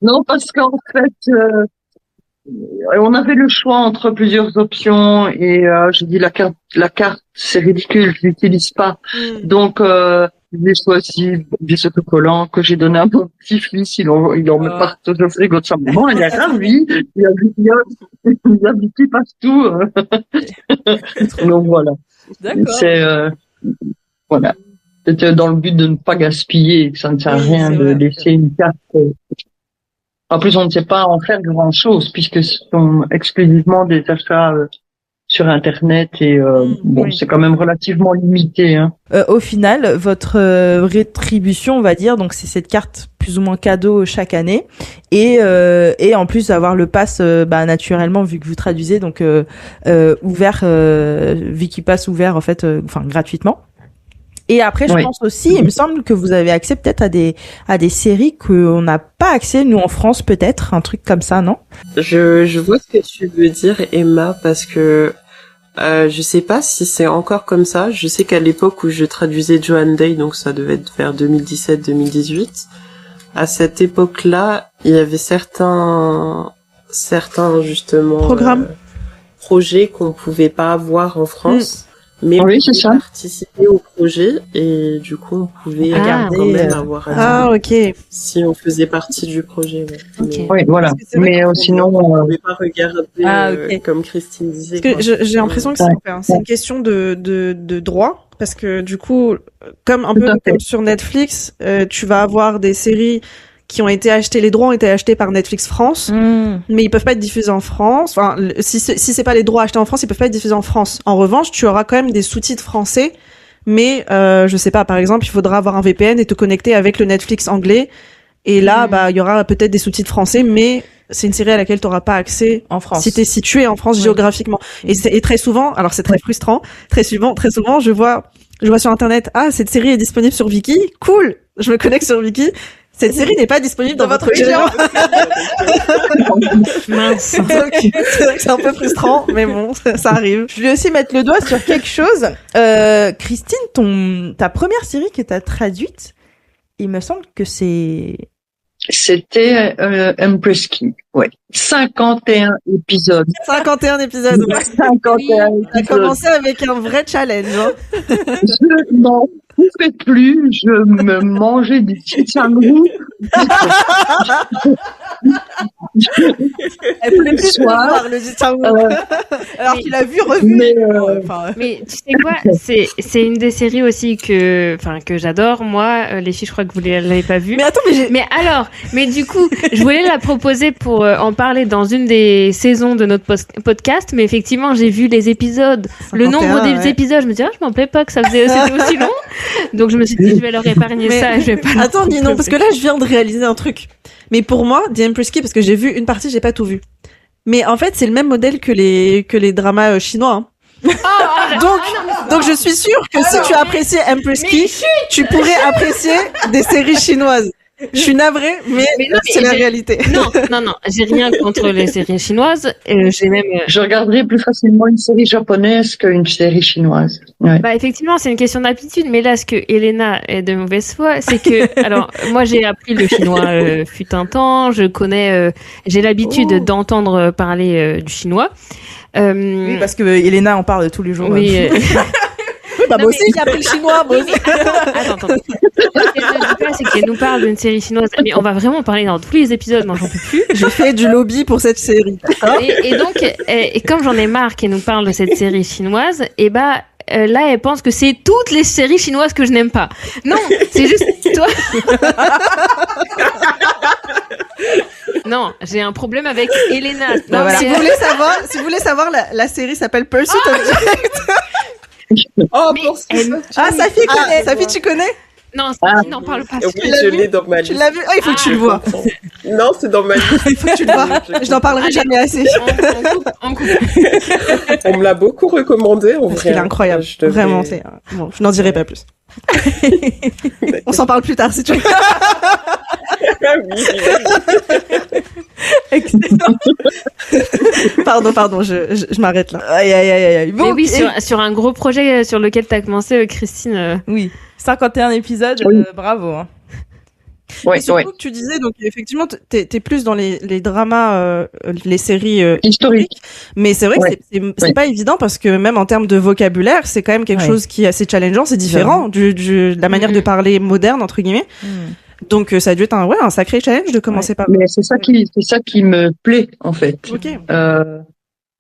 Non, parce qu'en fait. On avait le choix entre plusieurs options et j'ai dit la carte c'est ridicule, je l'utilise pas. Donc j'ai choisi des autocollants que j'ai donné à mon petit-fils, il en met partout au frigo de sa maman, il est ravi, il y a du petit partout. Donc voilà.
D'accord.
C'est voilà. C'était dans le but de ne pas gaspiller, que ça ne sert à rien de laisser une carte. En plus, on ne sait pas en faire grand-chose puisque ce sont exclusivement des achats sur Internet et c'est quand même relativement limité. Hein.
Au final, votre rétribution, on va dire, donc c'est cette carte plus ou moins cadeau chaque année et en plus d'avoir le pass naturellement vu que vous traduisez donc ouvert Wikipass ouvert en fait gratuitement. Et après, je pense aussi, il me semble que vous avez accès peut-être à des séries qu'on n'a pas accès, nous, en France, peut-être, un truc comme ça, non?
Je vois ce que tu veux dire, Emma, parce que je sais pas si c'est encore comme ça. Je sais qu'à l'époque où je traduisais Joan Day, donc ça devait être vers 2017-2018, à cette époque-là, il y avait certains justement projets qu'on pouvait pas avoir en France. Mais on pouvait participer au projet et du coup on pouvait regarder quand même avoir si on faisait partie du projet.
Okay. Oui, voilà. Mais sinon
on ne pouvait pas regarder comme Christine disait.
Parce que j'ai l'impression que c'est une question de droit parce que du coup comme un peu comme sur Netflix, tu vas avoir des séries qui ont été achetés, les droits ont été achetés par Netflix France, mais ils peuvent pas être diffusés en France. Enfin, si c'est pas les droits achetés en France, ils peuvent pas être diffusés en France. En revanche, tu auras quand même des sous-titres français, mais je sais pas, par exemple, il faudra avoir un VPN et te connecter avec le Netflix anglais. Et là, il y aura peut-être des sous-titres français, mais c'est une série à laquelle tu n'auras pas accès
en France.
Si t'es situé en France géographiquement. Et très souvent, alors c'est très frustrant, très souvent, je vois sur internet, cette série est disponible sur Viki, cool, je me connecte sur Viki. Cette série n'est pas disponible dans votre région.
Mince.
Donc, c'est vrai que c'est un peu frustrant, mais bon, ça arrive.
Je vais aussi mettre le doigt sur quelque chose. Christine, ta première série que t'as traduite, il me semble que
C'était Empress Key, ouais. 51 épisodes.
51 épisodes. Ouais.
51
Ça a
épisodes.
commencé avec un vrai challenge. Hein.
Je n'en pouvais plus, je me mangeais des chichangrous.
Elle voulait plus
Soir,
voir le Jichangou.
alors
Mais-
qu'il a vu revu.
mais
Mais tu sais quoi, c'est une des séries aussi que j'adore. Moi, les filles, je crois que vous l'avez pas vue.
Mais attends,
Mais du coup, je voulais la proposer pour en parler dans une des saisons de notre podcast. Mais effectivement, j'ai vu les épisodes, le nombre d'épisodes. Je me disais, je m'en plais pas que c'était aussi long. Donc je me suis dit, je vais leur épargner
Mais-
ça. Je vais pas. leur
attends, dis non, parce que là, je viens de réaliser un truc. Mais pour moi, The Empress Key, parce que j'ai vu une partie, j'ai pas tout vu. Mais en fait, c'est le même modèle que les dramas chinois. Hein. Donc je suis sûre que si tu apprécies Empress Key, tu pourrais apprécier des séries chinoises. Je suis navrée, mais
non,
c'est
mais
la
j'ai-
réalité.
Non, j'ai rien contre les séries chinoises. J'ai même.
je regarderais plus facilement une série japonaise qu'une série chinoise. Ouais.
Bah effectivement, c'est une question d'habitude, mais là, ce que Elena est de mauvaise foi, c'est que, alors, moi, j'ai appris le chinois fut un temps, je connais, j'ai l'habitude d'entendre parler du chinois.
Oui, parce que Elena en parle tous les jours.
Oui,
Oui, bah
Non,
moi
mais-
aussi, j'ai appris le chinois, moi aussi.
Attends. Ce qu'elle ne dit pas, c'est qu'elle nous parle d'une série chinoise, mais on va vraiment parler dans tous les épisodes, moi, j'en peux plus.
Je fais du lobby pour cette série.
Et donc, et comme j'en ai marre qu'elle nous parle de cette série chinoise, et bah, là, elle pense que c'est toutes les séries chinoises que je n'aime pas. Non, c'est juste toi. Non, j'ai un problème avec Elena. Non,
Voilà.
mais,
Si vous voulez savoir, la série s'appelle Pursuit of Justice. Ah, Safi connaît. Safi, tu connais?
non, Sophie n'en parle pas.
Oui, je l'ai dans ma liste.
Tu l'as vu? Ah, il faut que tu le vois.
Non, c'est dans ma liste.
Il faut que tu le vois. Je n'en parlerai jamais assez.
On coupe.
On me l'a beaucoup recommandé, en
Parce
vrai.
qu'il est incroyable.
Je devrais-
Vraiment, c'est, bon, je n'en dirai pas plus. On s'en parle plus tard, si tu veux.
Ah oui,
Excellent. Pardon, je m'arrête là.
Aïe.
Mais
Bon,
oui,
et-
sur un gros projet sur lequel tu as commencé, Christine.
oui. 51 épisodes,
Oui.
bravo. Hein.
Ouais,
Et surtout
ouais.
que tu disais, donc effectivement, t'es plus dans les dramas, les séries
Historique.
mais c'est vrai que
Ouais.
c'est
Ouais.
pas évident parce que même en termes de vocabulaire, c'est quand même quelque
Ouais.
chose qui est assez challengeant, c'est différent de la manière de parler moderne entre guillemets. Donc ça a dû être un sacré challenge de commencer par.
Mais c'est ça qui me plaît, en fait.
Ok.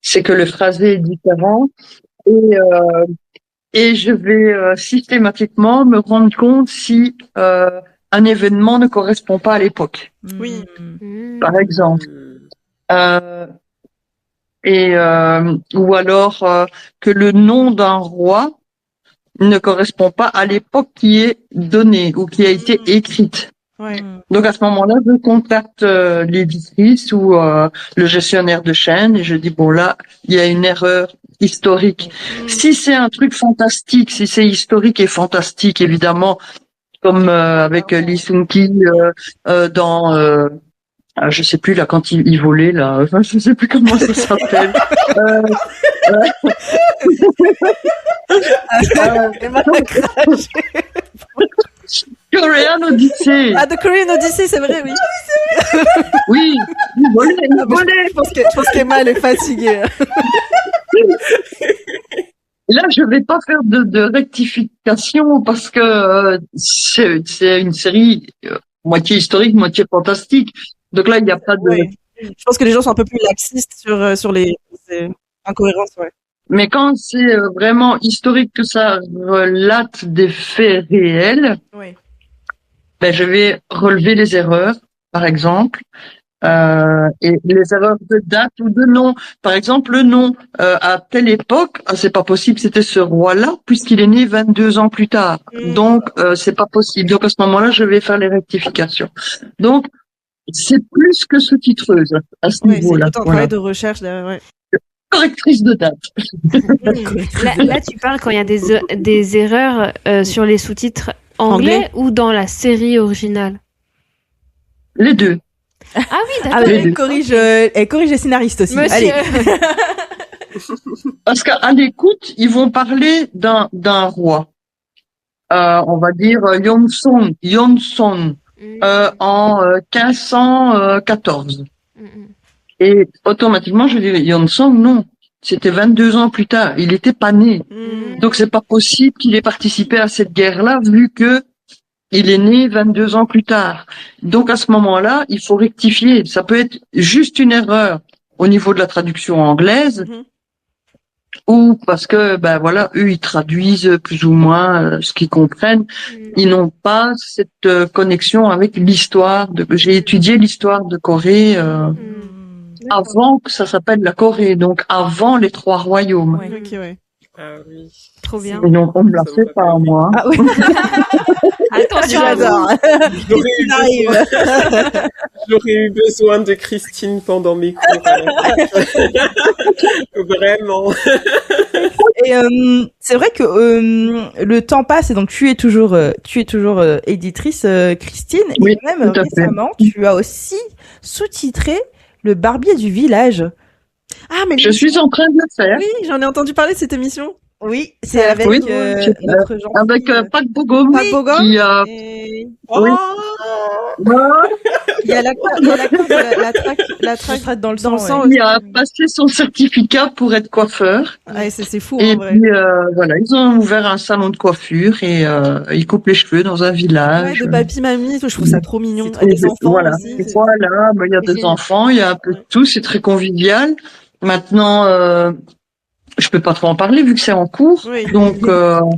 C'est que le phrasé est différent et je vais systématiquement me rendre compte si un événement ne correspond pas à l'époque,
Oui.
par exemple. Ou alors que le nom d'un roi ne correspond pas à l'époque qui est donnée ou qui a été écrite.
Ouais.
Donc à ce moment-là, je contacte l'éditrice ou le gestionnaire de chaîne et je dis bon là, il y a une erreur historique. Si c'est un truc fantastique, si c'est historique et fantastique, évidemment, comme avec Lee Sung-ki dans je sais plus là quand il volait là, enfin, je sais plus comment ça s'appelle. Korean Odyssey.
Ah, The Korean Odyssey, c'est vrai, oui.
Oui, il volait.
Je pense qu'Emma, elle est fatiguée.
Là, je vais pas faire de rectification parce que c'est une série moitié historique, moitié fantastique. Donc là, il n'y a pas de.
Ouais. Je pense que les gens sont un peu plus laxistes sur les incohérences, ouais.
Mais quand c'est vraiment historique, que ça relate des faits réels,
Oui.
ben je vais relever les erreurs, par exemple, et les erreurs de date ou de nom. Par exemple, le nom à telle époque, c'est pas possible, c'était ce roi-là, puisqu'il est né 22 ans plus tard. Donc c'est pas possible. Donc à ce moment-là, je vais faire les rectifications. Donc c'est plus que sous-titreuse à ce
Ouais, c'est
niveau-là.
tout un travail de recherche, ouais.
Correctrice de date.
Là, tu parles quand il y a des erreurs sur les sous-titres anglais ou dans la série originale?
Les deux.
Ah oui,
Ah,
d'accord.
elle corrige les scénaristes aussi.
Monsieur.
Allez.
Parce qu'à l'écoute, ils vont parler d'un roi. On va dire Yonson, en 1514. Et automatiquement, je dirais Yonson, non. C'était 22 ans plus tard. Il était pas né. Donc c'est pas possible qu'il ait participé à cette guerre-là, vu que il est né 22 ans plus tard. Donc à ce moment-là, il faut rectifier. Ça peut être juste une erreur au niveau de la traduction anglaise, ou parce que ben voilà, eux ils traduisent plus ou moins ce qu'ils comprennent. Ils n'ont pas cette connexion avec l'histoire. J'ai étudié l'histoire de Corée avant que ça s'appelle la Corée, donc avant les 3 royaumes.
Ouais. Ok, ouais.
Ah oui.
Trop bien.
Et donc on me l'a fait pas à moi.
Ah oui.
Attention à vous.
J'adore.
J'aurais eu besoin de Christine pendant mes cours. Vraiment.
Et c'est vrai que le temps passe et donc tu es toujours éditrice, Christine.
Oui,
et même
tout à fait.
récemment, tu as aussi sous-titré Le Barbier du village.
Ah, mais
Je suis en train de le faire.
oui, j'en ai entendu parler de cette émission.
Oui, c'est avec
Oui,
notre gentil,
avec Pat Bogom,
Pat Bogom.
qui a
Et...
Oui.
il y a l'acteur de la traque dans le sang.
qui a passé son certificat pour être coiffeur.
Ouais, c'est fou,
Et
en vrai.
puis voilà, ils ont ouvert un salon de coiffure et ils coupent les cheveux dans un
Ouais,
village.
de papy, mamie, je trouve ça trop mignon.
Et
Des enfants
voilà.
aussi.
Et voilà, il y a des enfants, il y a un peu de tout, c'est très convivial. Maintenant, je peux pas trop en parler vu que c'est en cours,
Oui.
donc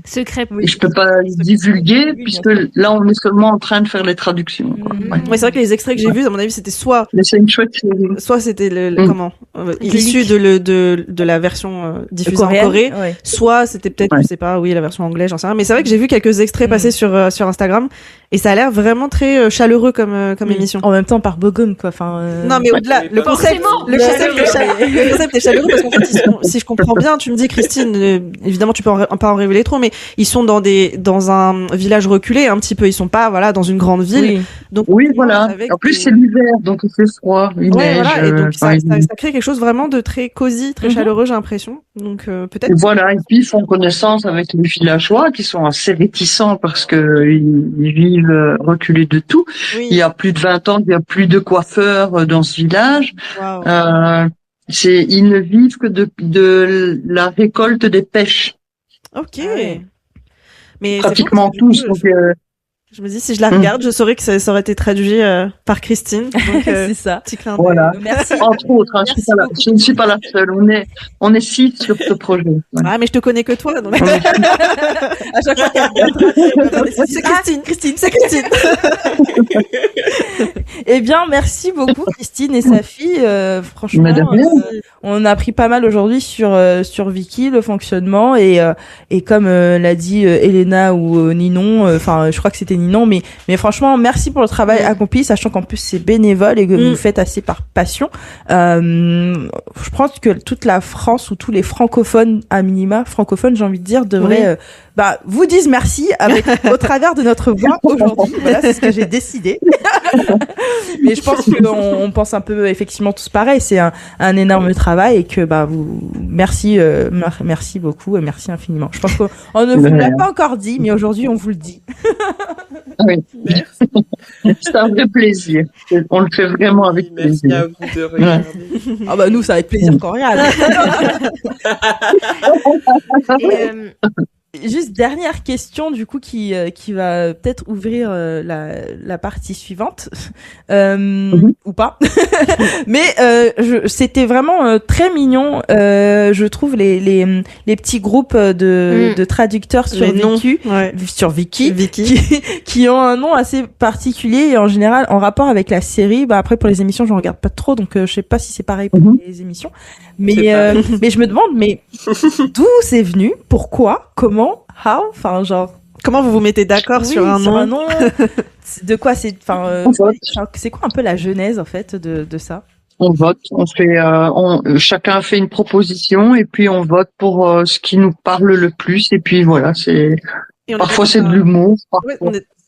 Secret.
je peux pas divulguer puisque là on est seulement en train de faire les traductions. Quoi. Ouais.
Ouais, c'est vrai que les extraits que j'ai vus, à mon avis, c'était soit
Mais c'est une chouette série.
c'était le
Mm.
comment issu de la version diffusée en Corée,
Ouais.
soit c'était peut-être
Ouais.
je sais pas, oui, la version anglaise, j'en sais rien. Mais c'est vrai que j'ai vu quelques extraits passer sur Instagram et ça a l'air vraiment très chaleureux comme émission.
En même temps, par Bogom, quoi. Enfin.
Non, mais au-delà, le concept,
Forcément.
le concept est chaleureux parce qu'en fait, si je comprends bien, tu me dis, Christine, évidemment, tu peux pas en révéler trop, mais ils sont dans un village reculé, un petit peu. Ils sont pas, voilà, dans une grande ville.
Oui.
Donc,
Oui, voilà.
avec
En plus,
des-
c'est l'hiver, donc il fait froid, il
Ouais,
neige.
voilà. Et donc, ça
enfin,
crée quelque chose vraiment de très cosy, très chaleureux, j'ai l'impression. Donc, peut-être.
Voilà, et puis ils font connaissance avec les villageois qui sont assez réticents parce que ils vivent reculés de tout.
Oui.
Il y a plus de 20 ans qu'il n'y a plus de coiffeurs dans ce village.
Waouh.
Ils ne vivent que de la récolte des pêches,
Ok.
Ah ouais.
Mais c'est
pratiquement
bon, parce que du
tous.
coup,
Donc,
je me dis, si je la regarde, je saurais que ça aurait été traduit par Christine. Donc,
C'est ça.
petit clin d'œil.
voilà.
Merci.
Entre autres, hein, je ne suis pas la seule. On est 6 sur ce projet. Ouais.
Ah, mais je te connais que toi, donc.
On est
À chaque fois qu'elle c'est Christine, Christine, c'est Christine.
Eh bien, merci beaucoup, Christine et sa fille. Franchement,
Mais de rien.
on a appris pas mal aujourd'hui sur Vicky, le fonctionnement et comme l'a dit Elena ou Ninon, enfin, je crois que c'était Ninon, mais franchement, merci pour le travail accompli, sachant qu'en plus c'est bénévole et que vous le faites assez par passion. Je pense que toute la France ou tous les francophones, à minima francophones, j'ai envie de dire, devraient vous disent merci au travers de notre voix aujourd'hui. Voilà, c'est ce que j'ai décidé. Mais je pense qu'on pense un peu effectivement tous pareil. C'est un énorme travail et que merci beaucoup et merci infiniment. Je pense qu'on ne vous l'a pas encore dit, mais aujourd'hui on vous le dit.
Oui. C'est un vrai plaisir. On le fait vraiment avec
Merci
plaisir.
à vous de regarder.
Ah bah nous ça va être plaisir qu'on regarde. Juste dernière question du coup qui va peut-être ouvrir la partie suivante ou pas. Mais c'était vraiment très mignon. Je trouve les petits groupes de traducteurs sur Viki qui ont un nom assez particulier et en général en rapport avec la série. Bah après pour les émissions j'en regarde pas trop donc je sais pas si c'est pareil pour les émissions. Mais je me demande d'où c'est venu, pourquoi, comment, how, enfin genre
comment vous vous mettez d'accord sur un nom
de quoi c'est c'est quoi un peu la genèse en fait de ça?
On vote, on fait chacun fait une proposition et puis on vote pour ce qui nous parle le plus et puis voilà, parfois c'est de l'humour, parfois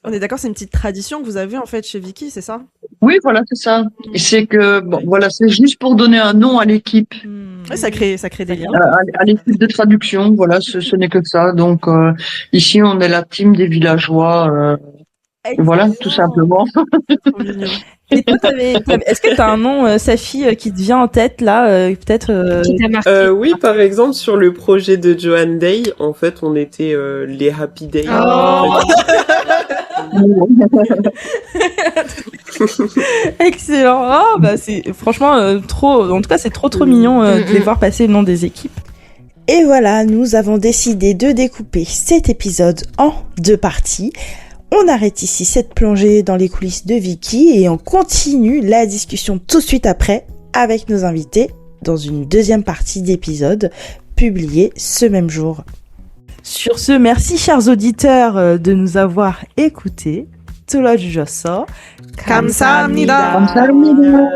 On est d'accord, c'est une petite tradition que vous avez en fait chez Vicky, c'est ça?
Oui, voilà, c'est ça. Et c'est que, bon, voilà, c'est juste pour donner un nom à l'équipe,
Ouais, ça crée des liens.
à l'équipe de traduction. Voilà, ce n'est que ça. Donc, ici, on est la team des villageois. Voilà, tout simplement.
Trop mignon.
Et toi, est-ce que t'as un nom, Safi, qui te vient en tête là, peut-être
Qui t'a marqué?
Oui, par exemple, sur le projet de Joanne Day, en fait, on était les Happy Days.
Oh.
Excellent. Ah, bah c'est franchement trop. En tout cas, c'est trop mignon de les voir passer le nom des équipes.
Et voilà, nous avons décidé de découper cet épisode en 2 parties. On arrête ici cette plongée dans les coulisses de Vicky et on continue la discussion tout de suite après avec nos invités dans une 2e partie d'épisode publiée ce même jour.
Sur ce, merci chers auditeurs de nous avoir écoutés. 들어주셔서
감사합니다.
감사합니다.